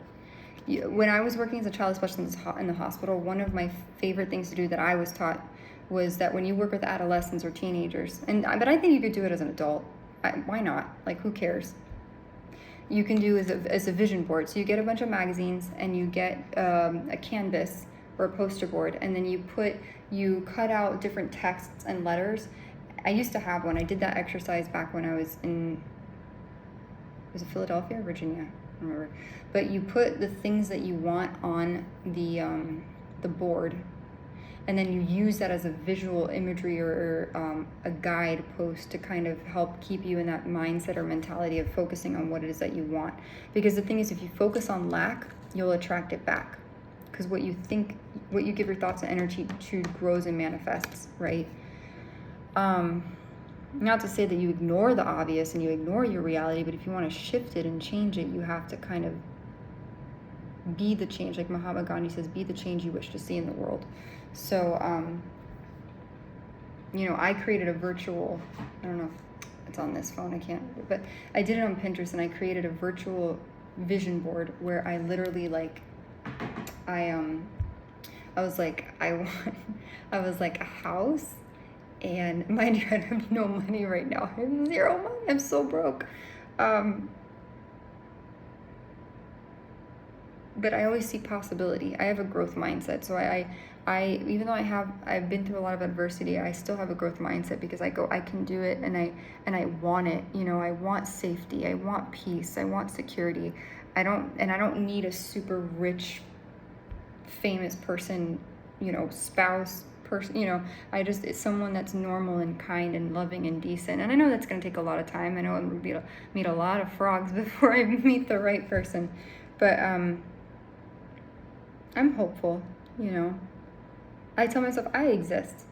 When I was working as a child specialist in the hospital, one of my favorite things to do that I was taught was that when you work with adolescents or teenagers, but I think you could do it as an adult. Why not? Like, who cares? You can do as a vision board. So you get a bunch of magazines and you get a canvas or a poster board, and then you cut out different texts and letters. I used to have one. I did that exercise back when I was in, was it Philadelphia or Virginia? I don't remember. But you put the things that you want on the board, and then you use that as a visual imagery or a guide post to kind of help keep you in that mindset or mentality of focusing on what it is that you want. Because the thing is, if you focus on lack, you'll attract it back. Because what you think, what you give your thoughts and energy to grows and manifests, right? Not to say that you ignore the obvious and you ignore your reality, but if you want to shift it and change it, you have to kind of be the change. Like Mahatma Gandhi says, be the change you wish to see in the world. So, you know, I created a virtual, I don't know if it's on this phone, I can't, but I did it on Pinterest, and I created a virtual vision board where I literally, like, I was like a house, and mind you, I have no money right now. I have zero money. I'm so broke. But I always see possibility. I have a growth mindset. So I even though I've been through a lot of adversity, I still have a growth mindset, because I can do it, and I want it. You know, I want safety. I want peace. I want security. I don't need a super rich, famous person, you know, spouse person, you know. It's someone that's normal and kind and loving and decent. And I know that's going to take a lot of time. I know I'm going to meet a lot of frogs before I meet the right person. But I'm hopeful, you know. I tell myself I exist.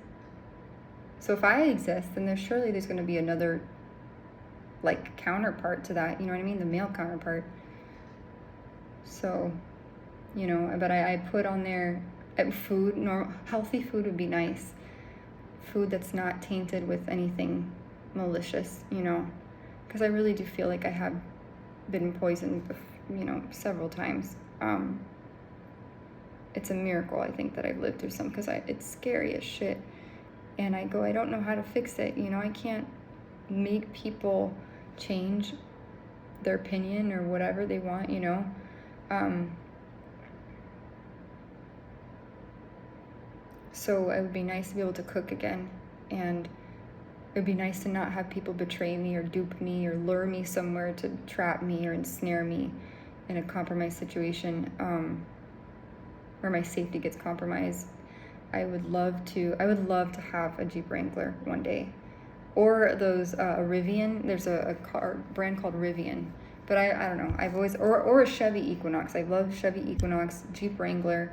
So if I exist, then there's going to be another, like, counterpart to that, you know what I mean? The male counterpart. So, you know, but I put on there food, healthy food would be nice. Food that's not tainted with anything malicious, you know, because I really do feel like I have been poisoned, you know, several times. It's a miracle, I think, that I've lived through some, because it's scary as shit. And I don't know how to fix it. You know, I can't make people change their opinion or whatever they want, you know. So it would be nice to be able to cook again. And it would be nice to not have people betray me or dupe me or lure me somewhere to trap me or ensnare me in a compromised situation, where my safety gets compromised. I would love to have a Jeep Wrangler one day, or those Rivian. There's a car brand called Rivian, but I don't know. I've always, or a Chevy Equinox. I love Chevy Equinox, Jeep Wrangler.